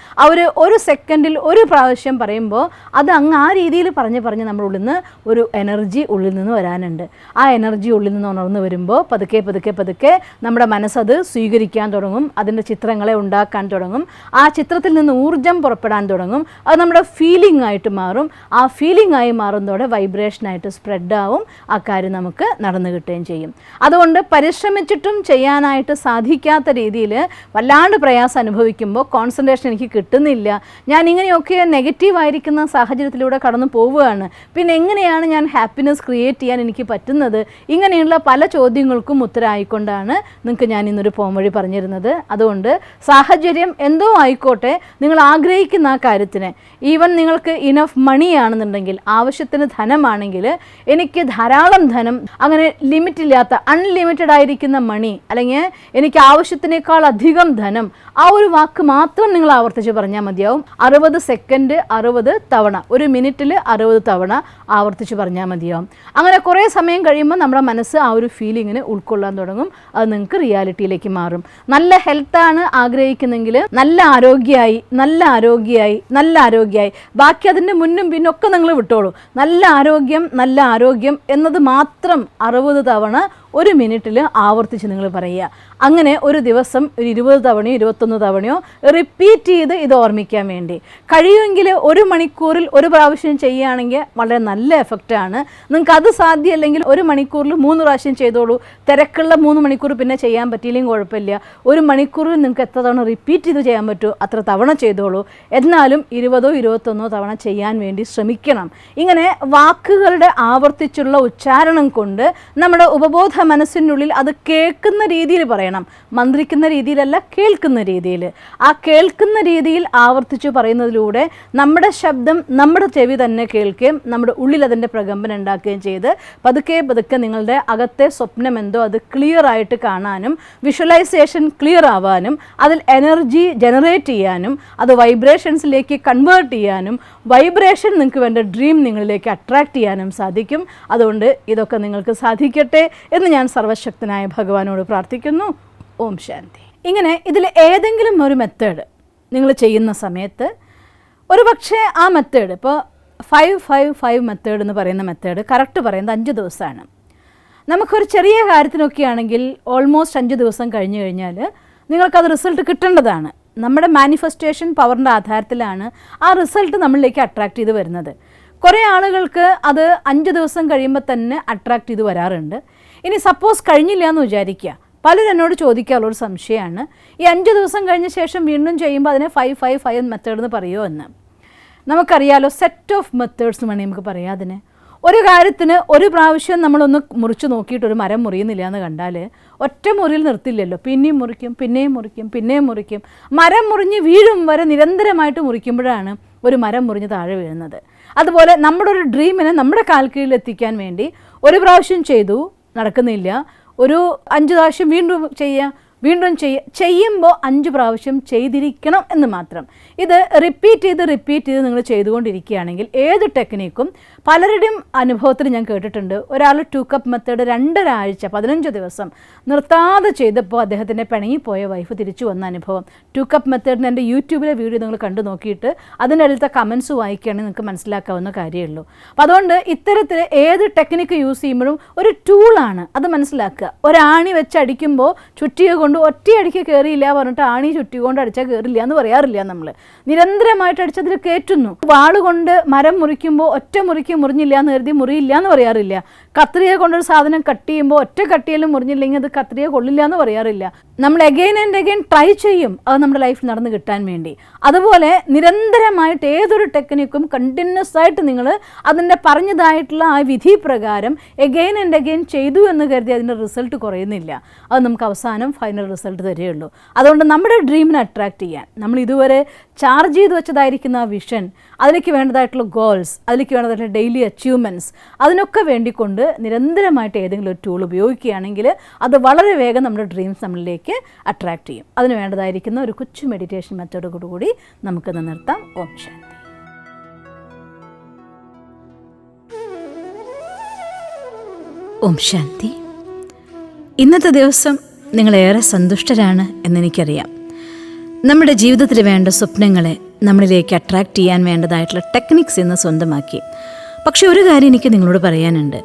അവർ 1 സെക്കൻഡിൽ 1 പ്രാവശ്യം പറയുമ്പോൾ അത് അങ്ങ് ആ രീതിയിൽ പറഞ്ഞ് നമ്മുടെ ഉള്ളിൽ നിന്ന് ഒരു എനർജി ഉള്ളിൽ നിന്ന് വരാനുണ്ട്. ആ എനർജി ഉള്ളിൽ നിന്ന് ഉണർന്നു വരുമ്പോൾ പതുക്കെ പതുക്കെ പതുക്കെ നമ്മുടെ മനസ്സത് സ്വീകരിക്കാൻ തുടങ്ങും, അതിൻ്റെ ചിത്രങ്ങളെ ഉണ്ടാക്കാൻ തുടങ്ങും. ആ ചിത്രത്തിൽ നിന്ന് ഊർജം പുറപ്പെടാൻ തുടങ്ങും. അത് നമ്മുടെ ഫീലിംഗ് ആയിട്ട് മാറും. ആ ഫീലിംഗ് ആയി മാറുന്നതോടെ വൈബ്രേഷനായിട്ട് സ്പ്രെഡാവും. ആ കാര്യം നമുക്ക് നടന്നു കിട്ടുകയും ചെയ്യും. അതുകൊണ്ട് പരിശ്രമിച്ചിട്ടും ചെയ്യാനായിട്ട് സാധിക്കാത്ത രീതിയിൽ വല്ലാണ്ട് പ്രയാസം അനുഭവിക്കുമ്പോൾ, കോൺസെൻട്രേഷൻ എനിക്ക് കിട്ടുന്നില്ല, ഞാൻ ഇങ്ങനെയൊക്കെ നെഗറ്റീവായിരിക്കുന്ന സാഹചര്യത്തിലൂടെ കടന്നു പോവുകയാണ്, പിന്നെ എങ്ങനെയാണ് ഞാൻ ഹാപ്പിനെസ് ക്രിയേറ്റ് ചെയ്യാൻ എനിക്ക് പറ്റുന്നത്, ഇങ്ങനെയുള്ള പല ചോദ്യങ്ങൾക്കും ഉത്തരമായിക്കൊണ്ടാണ് നിങ്ങൾക്ക് ഞാൻ ഇന്നൊരു പോംവഴി പറഞ്ഞിരുന്നത്. അതുകൊണ്ട് സാഹചര്യം എന്തോ ആയിക്കോട്ടെ, നിങ്ങൾ ആഗ്രഹിക്കുന്ന ആ കാര്യത്തിന്, ഈവൻ നിങ്ങൾക്ക് ഇനഫ് മണിയാണെന്നുണ്ടെങ്കിൽ, ആവശ്യത്തിന് ധനമാണെങ്കിൽ, എനിക്ക് ധാരാളം ധനം, അങ്ങനെ ലിമിറ്റില്ലാത്ത അൺലിമിറ്റഡ് ആയിരിക്കുന്ന മണി, അല്ലെങ്കിൽ എനിക്ക് ആവശ്യത്തിനേക്കാൾ അധികം ധനം, ആ ഒരു വാക്ക് മാത്രം നിങ്ങൾ ആവർത്തിച്ച് പറഞ്ഞാൽ മതിയാവും. 60 സെക്കൻഡ് 60 തവണ, ഒരു മിനിറ്റിൽ 60 തവണ ആവർത്തിച്ച് പറഞ്ഞാൽ മതിയാവും. അങ്ങനെ കുറേ സമയം കഴിയുമ്പോൾ നമ്മുടെ മനസ്സ് ആ ഒരു ഫീലിങ്ങിന് ഉൾക്കൊള്ളാൻ തുടങ്ങും. അത് നിങ്ങൾക്ക് റിയാലിറ്റിയിലേക്ക് മാറും. നല്ല ഹെൽത്താണ് ആഗ്രഹിക്കുന്നെങ്കിൽ നല്ല ആരോഗ്യമായി, നല്ല ആരോഗ്യമായി, നല്ല ആരോഗ്യമായി, ബാക്കി അതിൻ്റെ മുന്നും പിന്നൊക്കെ നിങ്ങൾ വിട്ടോളൂ. നല്ല ആരോഗ്യം എന്നത് മാത്രം 60 തവണ ഒരു മിനിറ്റിൽ ആവർത്തിച്ച് നിങ്ങൾ പറയുക. അങ്ങനെ ഒരു ദിവസം ഒരു 20 തവണയോ 21 തവണയോ റിപ്പീറ്റ് ചെയ്ത് ഇത് ഓർമ്മിക്കാൻ വേണ്ടി കഴിയുമെങ്കിൽ 1 മണിക്കൂറിൽ ഒരു പ്രാവശ്യം ചെയ്യുകയാണെങ്കിൽ വളരെ നല്ല എഫക്റ്റാണ്. നിങ്ങൾക്ക് അത് സാധ്യമല്ലെങ്കിൽ 1 മണിക്കൂറിൽ 3 പ്രാവശ്യം ചെയ്തോളൂ. തിരക്കുള്ള 3 മണിക്കൂർ പിന്നെ ചെയ്യാൻ പറ്റിയില്ലെങ്കിൽ കുഴപ്പമില്ല. 1 മണിക്കൂറിൽ നിങ്ങൾക്ക് എത്ര തവണ റിപ്പീറ്റ് ചെയ്ത് ചെയ്യാൻ പറ്റുമോ അത്ര തവണ ചെയ്തോളൂ. എന്നാലും 20 21 തവണ ചെയ്യാൻ വേണ്ടി ശ്രമിക്കണം. ഇങ്ങനെ വാക്കുകളുടെ ആവർത്തിച്ചുള്ള ഉച്ചാരണം കൊണ്ട് നമ്മുടെ ഉപബോധ മനസ്സിനുള്ളിൽ അത് കേൾക്കുന്ന രീതിയിൽ പറയണം. മന്ത്രിക്കുന്ന രീതിയിലല്ല, കേൾക്കുന്ന രീതിയിൽ. ആ കേൾക്കുന്ന രീതിയിൽ ആവർത്തിച്ച് പറയുന്നതിലൂടെ നമ്മുടെ ശബ്ദം നമ്മുടെ ചെവി തന്നെ കേൾക്കുകയും നമ്മുടെ ഉള്ളിൽ അതിൻ്റെ പ്രകമ്പനം ഉണ്ടാക്കുകയും ചെയ്ത് പതുക്കെ പതുക്കെ നിങ്ങളുടെ അകത്തെ സ്വപ്നം എന്തോ അത് ക്ലിയർ ആയിട്ട് കാണാനും, വിഷ്വലൈസേഷൻ ക്ലിയർ ആവാനും, അതിൽ എനർജി ജനറേറ്റ് ചെയ്യാനും, അത് വൈബ്രേഷൻസിലേക്ക് കൺവേർട്ട് ചെയ്യാനും, വൈബ്രേഷൻ നിങ്ങൾക്ക് വേണ്ട ഡ്രീം നിങ്ങളിലേക്ക് അട്രാക്റ്റ് ചെയ്യാനും സാധിക്കും. അതുകൊണ്ട് ഇതൊക്കെ നിങ്ങൾക്ക് സാധിക്കട്ടെ എന്ന് ഞാൻ സർവശക്തനായ ഭഗവാനോട് പ്രാർത്ഥിക്കുന്നു. ഓം ശാന്തി. ഇങ്ങനെ ഇതിൽ ഏതെങ്കിലും ഒരു മെത്തേഡ് നിങ്ങൾ ചെയ്യുന്ന സമയത്ത്, ഒരു പക്ഷേ ആ മെത്തേഡ്, ഇപ്പോൾ 5-5-5 മെത്തേഡ് എന്ന് പറയുന്ന മെത്തേഡ് കറക്റ്റ് പറയുന്നത് 5 ദിവസമാണ്. നമുക്കൊരു ചെറിയ കാര്യത്തിനൊക്കെ ആണെങ്കിൽ ഓൾമോസ്റ്റ് 5 ദിവസം കഴിഞ്ഞു കഴിഞ്ഞാൽ നിങ്ങൾക്കത് റിസൾട്ട് കിട്ടേണ്ടതാണ്. നമ്മുടെ മാനിഫെസ്റ്റേഷൻ പവറിൻ്റെ ആധാരത്തിലാണ് ആ റിസൾട്ട് നമ്മളിലേക്ക് അട്രാക്റ്റ് ചെയ്ത് വരുന്നത്. കുറേ ആളുകൾക്ക് അത് 5 ദിവസം കഴിയുമ്പോൾ തന്നെ അട്രാക്റ്റ് ചെയ്ത് വരാറുണ്ട്. ഇനി സപ്പോസ് കഴിഞ്ഞില്ല എന്ന് വിചാരിക്കുക, പലരും എന്നോട് ചോദിക്കാറുള്ളൊരു സംശയമാണ്, ഈ 5 ദിവസം കഴിഞ്ഞ ശേഷം വീണ്ടും ചെയ്യുമ്പോൾ അതിനെ 5-5-5 മെത്തേഡ് എന്ന് പറയുമോ എന്ന്. നമുക്കറിയാലോ, സെറ്റ് ഓഫ് മെത്തേഡ്സ് എന്ന് വേണമെങ്കിൽ നമുക്ക് പറയാം അതിന്. ഒരു കാര്യത്തിന് ഒരു പ്രാവശ്യം നമ്മളൊന്ന് മുറിച്ച് നോക്കിയിട്ട് ഒരു മരം മുറിയുന്നില്ല എന്ന് കണ്ടാൽ ഒറ്റ മുറിയിൽ നിർത്തില്ലല്ലോ, പിന്നെയും മുറിക്കും, പിന്നെയും മുറിക്കും, പിന്നെയും മുറിക്കും. മരം മുറിഞ്ഞ് വീഴും വരെ നിരന്തരമായിട്ട് മുറിക്കുമ്പോഴാണ് ഒരു മരം മുറിഞ്ഞ് താഴെ വീഴുന്നത്. അതുപോലെ നമ്മുടെ ഒരു ഡ്രീമിനെ നമ്മുടെ കാൽക്കീഴിൽ എത്തിക്കാൻ വേണ്ടി ഒരു പ്രാവശ്യം ചെയ്തു, നടക്കുന്നില്ല, ഒരു 5 പ്രാവശ്യം വീണ്ടും വീണ്ടും ചെയ്യുമ്പോൾ 5 പ്രാവശ്യം ചെയ്തിരിക്കണം എന്ന് മാത്രം. ഇത് റിപ്പീറ്റ് ചെയ്ത് നിങ്ങൾ ചെയ്തുകൊണ്ടിരിക്കുകയാണെങ്കിൽ ഏത് ടെക്നിക്കും, പലരുടെയും അനുഭവത്തിൽ ഞാൻ കേട്ടിട്ടുണ്ട്, ഒരാൾ 2 കപ്പ് മെത്തേഡ് 2.5 ആഴ്ച 15 ദിവസം നിർത്താതെ ചെയ്തപ്പോൾ അദ്ദേഹത്തിൻ്റെ പിണങ്ങിപ്പോയ വൈഫ് തിരിച്ചു വന്ന അനുഭവം. 2 കപ്പ് മെത്തേഡിന് എൻ്റെ യൂട്യൂബിലെ വീഡിയോ നിങ്ങൾ കണ്ടു നോക്കിയിട്ട് അതിൻ്റെ അടുത്ത കമൻസ് വായിക്കുകയാണെങ്കിൽ നിങ്ങൾക്ക് മനസ്സിലാക്കാവുന്ന കാര്യമുള്ളൂ. അപ്പോൾ അതുകൊണ്ട് ഇത്തരത്തിൽ ഏത് ടെക്നിക്ക് യൂസ് ചെയ്യുമ്പോഴും ഒരു ടൂളാണ്, അത് മനസ്സിലാക്കുക. ഒരാണി വെച്ച് അടിക്കുമ്പോൾ ചുറ്റിക കൊണ്ട് ഒറ്റയടിക്ക് കയറിയില്ല പറഞ്ഞിട്ട് ആണി ചുറ്റി കൊണ്ട് അടിച്ചാൽ കയറില്ല എന്ന് പറയാറില്ല. നമ്മൾ നിരന്തരമായിട്ട് അടിച്ചതിൽ കയറ്റുന്നു. വാളുകൊണ്ട് മരം മുറിക്കുമ്പോൾ ഒറ്റ മുറിക്ക് മുറിഞ്ഞില്ല എന്ന് കരുതി മുറിയില്ല എന്ന് പറയാറില്ല. കത്രിക കൊണ്ടൊരു സാധനം കട്ട് ചെയ്യുമ്പോൾ ഒറ്റ കട്ടിയാലും മുറിഞ്ഞില്ലെങ്കിൽ അത് കത്രിക കൊള്ളില്ല എന്ന് പറയാറില്ല. നമ്മൾ എഗെയിൻ ആൻഡ് എഗെയിൻ ട്രൈ ചെയ്യും അത് നമ്മുടെ ലൈഫ് നടന്ന് കിട്ടാൻ വേണ്ടി. അതുപോലെ നിരന്തരമായിട്ട് ഏതൊരു ടെക്നിക്കും കണ്ടിന്യൂസ് ആയിട്ട് നിങ്ങൾ അതിൻ്റെ പറഞ്ഞതായിട്ടുള്ള ആ വിധി പ്രകാരം എഗെയിൻ ആൻഡ് എഗെയിൻ ചെയ്തു എന്ന് കരുതി അതിൻ്റെ റിസൾട്ട് കുറയുന്നില്ല. അത് നമുക്ക് അവസാനം ഫൈനൽ റിസൾട്ട് തരികയുള്ളൂ. അതുകൊണ്ട് നമ്മുടെ ഡ്രീമിനെ അട്രാക്റ്റ് ചെയ്യാൻ നമ്മൾ ഇതുവരെ ചാർജ് ചെയ്ത് വെച്ചതായിരിക്കുന്ന ആ വിഷൻ, അതിലേക്ക് വേണ്ടതായിട്ടുള്ള ഗോൾസ്, അതിലേക്ക് വേണ്ടതായിട്ടുള്ള ഡെയിലി അച്ചീവ്മെൻറ്റ്സ്, അതിനൊക്കെ വേണ്ടിക്കൊണ്ട് നിരന്തരമായിട്ട് ഏതെങ്കിലും ഒരു ടൂൾ ഉപയോഗിക്കുകയാണെങ്കിൽ അത് വളരെ വേഗം നമ്മുടെ ഡ്രീംസ് നമ്മളിലേക്ക് അട്രാക്റ്റ് ചെയ്യും. അതിന് വേണ്ടതായിരിക്കുന്ന ഒരു കൊച്ചു മെഡിറ്റേഷൻ മെത്തേഡോടുകൂടി നമുക്കിന്ന് നിർത്താം. ഓം ശാന്തി. ഓം ശാന്തി. ഇന്നത്തെ ദിവസം നിങ്ങളേറെ സന്തുഷ്ടരാണ് എന്നെനിക്കറിയാം. നമ്മുടെ ജീവിതത്തിൽ വേണ്ട സ്വപ്നങ്ങളെ നമ്മളിലേക്ക് അട്രാക്റ്റ് ചെയ്യാൻ വേണ്ടതായിട്ടുള്ള ടെക്നിക്സ് ഇന്ന് സ്വന്തമാക്കി. പക്ഷെ ഒരു കാര്യം എനിക്ക് നിങ്ങളോട് പറയാനുണ്ട്.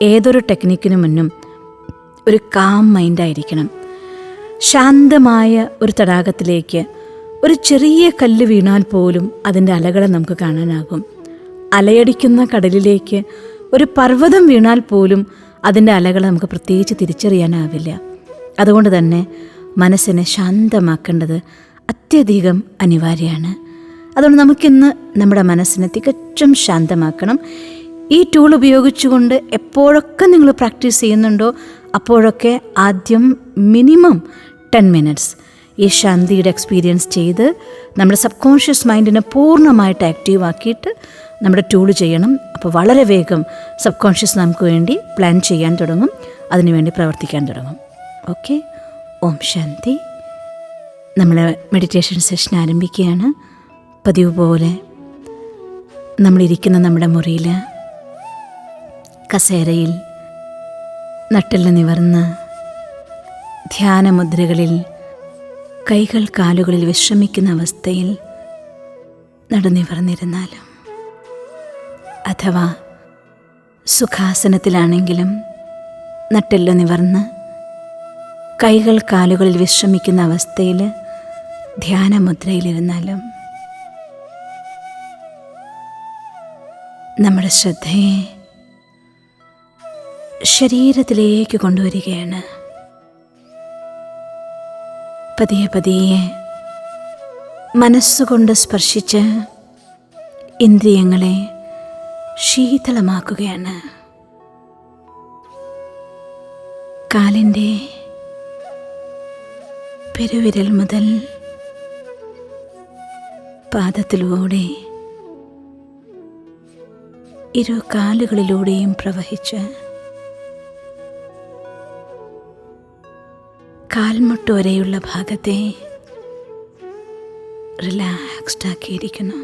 ഏതൊരു ടെക്നിക്കിന് മുന്നും ഒരു കാം മൈൻഡായിരിക്കണം. ശാന്തമായ ഒരു തടാകത്തിലേക്ക് ഒരു ചെറിയ കല്ല് വീണാൽ പോലും അതിൻ്റെ അലകളെ നമുക്ക് കാണാനാകും. അലയടിക്കുന്ന കടലിലേക്ക് ഒരു പർവ്വതം വീണാൽ പോലും അതിൻ്റെ അലകളെ നമുക്ക് പ്രത്യേകിച്ച് തിരിച്ചറിയാനാവില്ല. അതുകൊണ്ട് തന്നെ മനസ്സിനെ ശാന്തമാക്കേണ്ടത് അത്യധികം അനിവാര്യമാണ്. അതുകൊണ്ട് നമുക്കിന്ന് നമ്മുടെ മനസ്സിനെ തികച്ചും ശാന്തമാക്കണം. ഈ ടൂൾ ഉപയോഗിച്ചുകൊണ്ട് എപ്പോഴൊക്കെ നിങ്ങൾ പ്രാക്ടീസ് ചെയ്യുന്നുണ്ടോ അപ്പോഴൊക്കെ ആദ്യം മിനിമം 10 മിനിറ്റ്സ് ഈ ശാന്തിയുടെ എക്സ്പീരിയൻസ് ചെയ്ത് നമ്മുടെ സബ് കോൺഷ്യസ് മൈൻഡിനെ പൂർണ്ണമായിട്ട് ആക്റ്റീവ് ആക്കിയിട്ട് നമ്മുടെ ടൂൾ ചെയ്യണം. അപ്പോൾ വളരെ വേഗം സബ് കോൺഷ്യസ് നമുക്ക് വേണ്ടി പ്ലാൻ ചെയ്യാൻ തുടങ്ങും, അതിനുവേണ്ടി പ്രവർത്തിക്കാൻ തുടങ്ങും. ഓക്കെ, ഓം ശാന്തി. നമ്മൾ മെഡിറ്റേഷൻ സെഷൻ ആരംഭിക്കുകയാണ്. പതിവ് പോലെ നമ്മളിരിക്കുന്ന നമ്മുടെ മുറിയിൽ കസേരയിൽ നട്ടെല്ല് നിവർന്ന് ധ്യാനമുദ്രകളിൽ കൈകൾ കാലുകളിൽ വിശ്രമിക്കുന്ന അവസ്ഥയിൽ നടുനിവർന്നിരുന്നാലും, അഥവാ സുഖാസനത്തിലാണെങ്കിലും നട്ടെല്ല് നിവർന്ന് കൈകൾ കാലുകളിൽ വിശ്രമിക്കുന്ന അവസ്ഥയിൽ ധ്യാനമുദ്രയിലിരുന്നാലും നമ്മുടെ ശ്രദ്ധയെ ശരീരത്തിലേക്ക് കൊണ്ടുവരികയാണ്. പതിയെ പതിയെ മനസ്സുകൊണ്ട് സ്പർശിച്ച് ഇന്ദ്രിയങ്ങളെ ശീതളമാക്കുകയാണ്. കാലിൻ്റെ പെരുവിരൽ മുതൽ പാദത്തിലൂടെ ഇരു കാലുകളിലൂടെയും പ്രവഹിച്ച് കാൽമുട്ട് വരെയുള്ള ഭാഗത്തെ റിലാക്സ്ഡ് ആക്കിയിരിക്കുന്നു.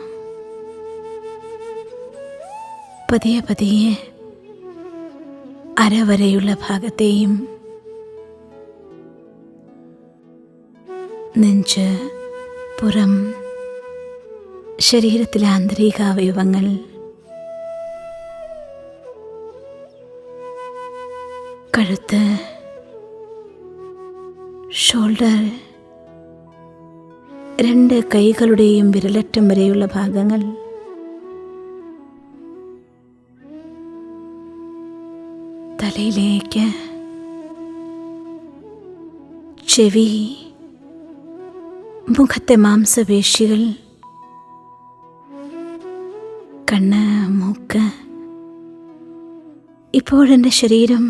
പതിയെ പതിയെ അരവരെയുള്ള ഭാഗത്തെയും നെഞ്ച്, പുറം, ശരീരത്തിലെ ആന്തരിക അവയവങ്ങൾ, കഴുത്ത്, ഷോൾഡർ, 2 കൈകളുടെയും വിരലറ്റം വരെയുള്ള ഭാഗങ്ങൾ, തലയിലേക്ക്, ചെവി, മുഖത്തെ മാംസപേശികൾ, കണ്ണ്, മൂക്ക്. ഇപ്പോഴെൻ്റെ ശരീരം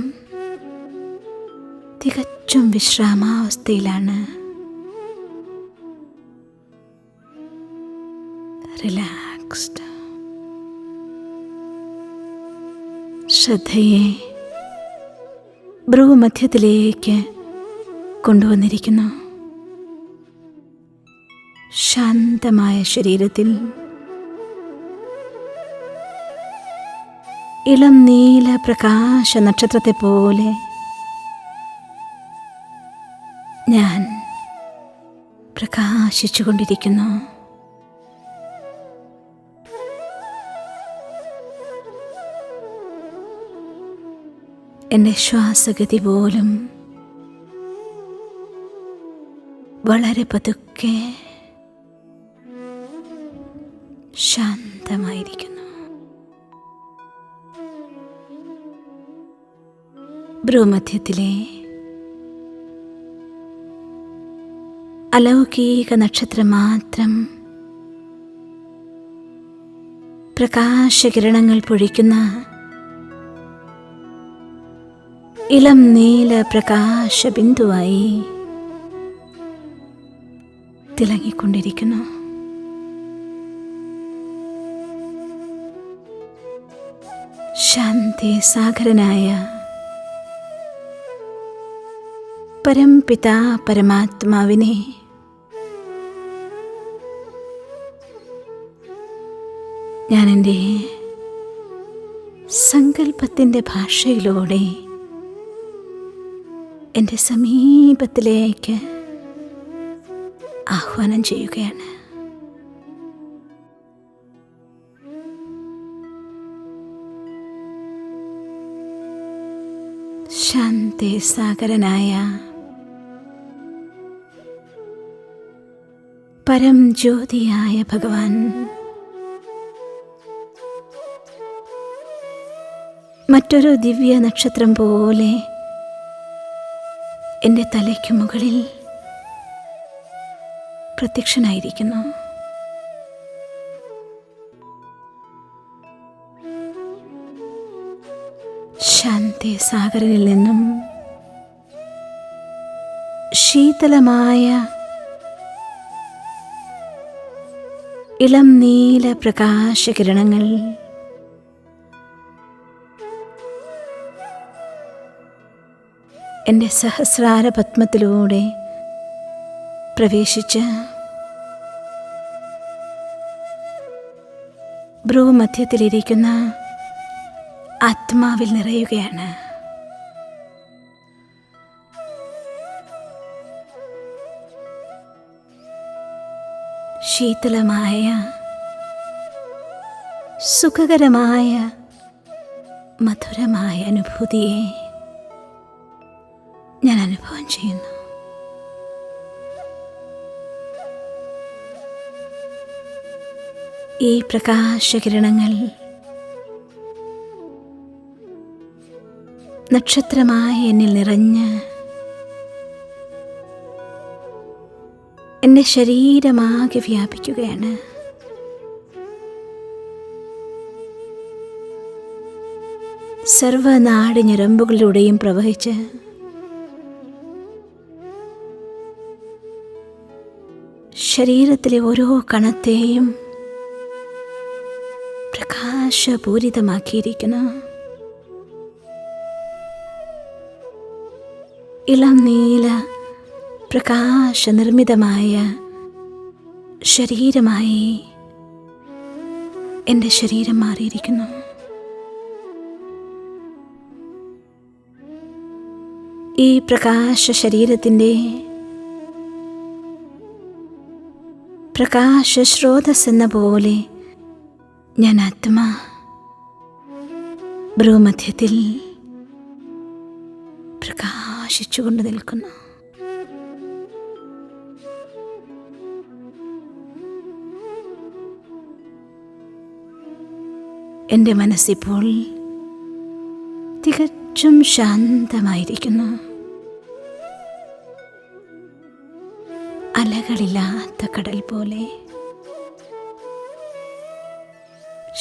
തികച്ചും വിശ്രാമാവസ്ഥയിലാണ്. റിലാക്സ്ഡ്. ശ്രദ്ധയെ ഭ്രൂമധ്യത്തിലേക്ക് കൊണ്ടുവന്നിരിക്കുന്നു. ശാന്തമായ ശരീരത്തിൽ ഇളം നീല പ്രകാശ നക്ഷത്രത്തെ പോലെ ഞാൻ പ്രകാശിച്ചുകൊണ്ടിരിക്കുന്നു. എൻ്റെ ശ്വാസഗതി പോലും വളരെ പതുക്കെ ശാന്തമായിരിക്കുന്നു. ഭ്രൂമധ്യത്തിലെ അലൗകിക നക്ഷത്രം മാത്രം പ്രകാശകിരണങ്ങൾ പൊഴിക്കുന്ന ഇളം നീല പ്രകാശബിന്ദുവായി തിളങ്ങിക്കൊണ്ടിരിക്കുന്നു. ശാന്തി സാഗരനായ പരംപിതാ പരമാത്മാവിനെ ഞാൻ എൻ്റെ സങ്കല്പത്തിൻ്റെ ഭാഷയിലൂടെ എൻ്റെ സമീപത്തിലേക്ക് ആഹ്വാനം ചെയ്യുകയാണ്. ശാന്തി സാഗരനായ പരം ജ്യോതിയായ ഭഗവാൻ മറ്റൊരു ദിവ്യ നക്ഷത്രം പോലെ എൻ്റെ തലയ്ക്കു മുകളിൽ പ്രത്യക്ഷനായിരിക്കുന്നു. ശാന്തി സാഗരനിൽ നിന്നും ശീതളമായ ഇളം നീല പ്രകാശകിരണങ്ങൾ എൻ്റെ സഹസ്രാര പത്മത്തിലൂടെ പ്രവേശിച്ച് ഭ്രൂമധ്യത്തിലിരിക്കുന്ന ആത്മാവിൽ നിറയുകയാണ്. ശീതളമായ സുഖകരമായ മധുരമായ അനുഭൂതിയെ ഞാൻ അനുഭവം ചെയ്യുന്നു. ഈ പ്രകാശകിരണങ്ങൾ നക്ഷത്രമായി എന്നിൽ നിറഞ്ഞ് എൻ്റെ ശരീരമാകെ വ്യാപിക്കുകയാണ്. സർവനാടി ഞരമ്പുകളിലൂടെയും പ്രവഹിച്ച് ശരീരത്തിലെ ഓരോ കണത്തെയും പ്രകാശപൂരിതമാക്കിയിരിക്കുന്നു. ഇളം നീല പ്രകാശനിർമ്മിതമായ ശരീരമായി എൻ്റെ ശരീരം മാറിയിരിക്കുന്നു. ഈ പ്രകാശ ശരീരത്തിൻ്റെ പ്രകാശ സ്രോതസ് എന്ന പോലെ ഞാൻ ആത്മാ ഭ്രൂമധ്യത്തിൽ പ്രകാശിച്ചുകൊണ്ട് നിൽക്കുന്നു. എൻ്റെ മനസ്സിപ്പോൾ തികച്ചും ശാന്തമായിരിക്കുന്നു. അലകളില്ലാത്ത കടൽ പോലെ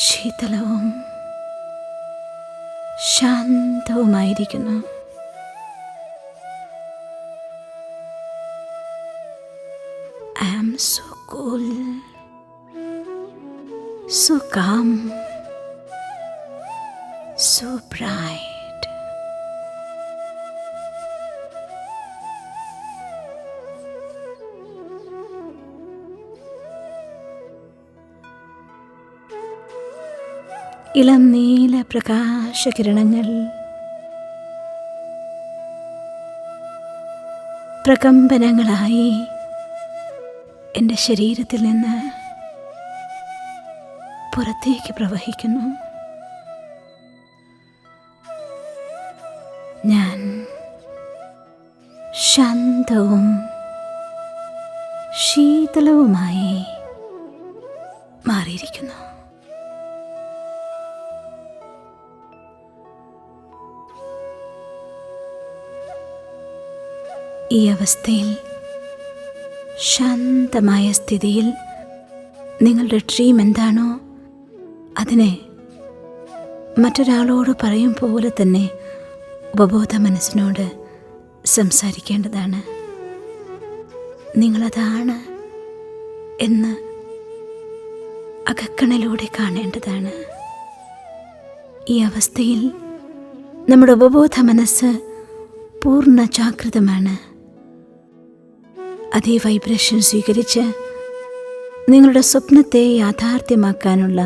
ശീതളവും ശാന്തവുമായിരിക്കുന്നു. I am so cool, so calm, so bright. ഇളം നീല പ്രകാശകിരണങ്ങൾ പ്രകമ്പനങ്ങളായി എൻ്റെ ശരീരത്തിൽ നിന്ന് പുറത്തേക്ക് പ്രവഹിക്കുന്നു. ഞാൻ ശാന്തവും ശീതളവുമായി മാറിയിരിക്കുന്നു. ഈ അവസ്ഥയിൽ, ശാന്തമായ സ്ഥിതിയിൽ നിങ്ങളുടെ ഡ്രീം എന്താണോ അതിനെ മറ്റൊരാളോട് പറയും പോലെ തന്നെ ഉപബോധ മനസ്സിനോട് സംസാരിക്കേണ്ടതാണ്. നിങ്ങളതാണ് എന്ന് അകക്കണ്ണിലൂടെ കാണേണ്ടതാണ്. ഈ അവസ്ഥയിൽ നമ്മുടെ ഉപബോധ മനസ്സ് പൂർണ്ണ ജാഗ്രതമാണ്. അതേ വൈബ്രേഷൻ സ്വീകരിച്ച് നിങ്ങളുടെ സ്വപ്നത്തെ യാഥാർത്ഥ്യമാക്കാനുള്ള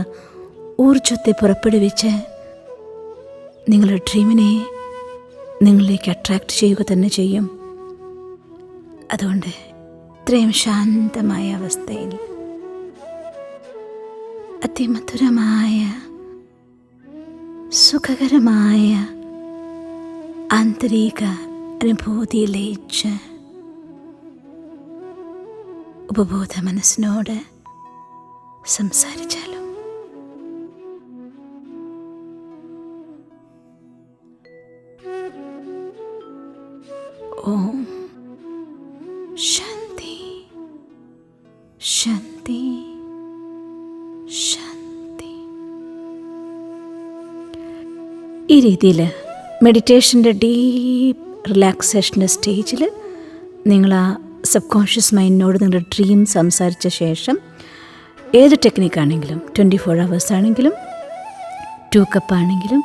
ഊർജത്തെ പുറപ്പെടുവിച്ച് നിങ്ങളുടെ ഡ്രീമിനെ നിങ്ങളിലേക്ക് അട്രാക്റ്റ് ചെയ്യുക തന്നെ ചെയ്യും. അതുകൊണ്ട് ഇത്രയും ശാന്തമായ അവസ്ഥയിൽ അതിമധുരമായ സുഖകരമായ ആന്തരിക അനുഭൂതി ലയിച്ച് ഉപബോധ മനസ്സിനോട് സംസാരിച്ചാലോ? ഓം ശാന്തി ശാന്തി ശാന്തി. ഈ രീതിയിൽ മെഡിറ്റേഷൻ്റെ ഡീപ്പ് റിലാക്സേഷൻ്റെ സ്റ്റേജിൽ നിങ്ങൾ ആ സബ് കോൺഷ്യസ് മൈൻഡിനോട് നിങ്ങളുടെ ഡ്രീം സംസാരിച്ച ശേഷം ഏത് ടെക്നിക്കാണെങ്കിലും 24 hours ആണെങ്കിലും 2 cup ആണെങ്കിലും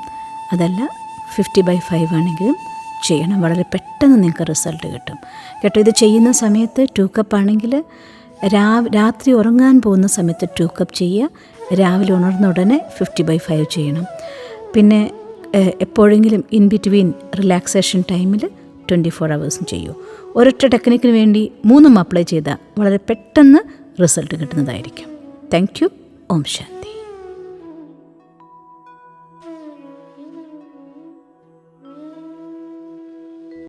അതല്ല 50/5 ആണെങ്കിലും ചെയ്യണം. വളരെ പെട്ടെന്ന് നിങ്ങൾക്ക് റിസൾട്ട് കിട്ടും കേട്ടോ. ഇത് ചെയ്യുന്ന സമയത്ത് 2 cup ആണെങ്കിൽ രാത്രി ഉറങ്ങാൻ പോകുന്ന സമയത്ത് 2 cup ചെയ്യുക. രാവിലെ ഉണർന്ന ഉടനെ 50/5 ചെയ്യണം. പിന്നെ എപ്പോഴെങ്കിലും ഇൻ ബിറ്റ്വീൻ റിലാക്സേഷൻ ടൈമിൽ 24 hours ചെയ്യൂ. ഒരൊറ്റ ടെക്നിക്കിന് വേണ്ടി 3 അപ്ലൈ ചെയ്താൽ വളരെ പെട്ടെന്ന് റിസൾട്ട് കിട്ടുന്നതായിരിക്കും. Thank you. ഓം ശാന്തി.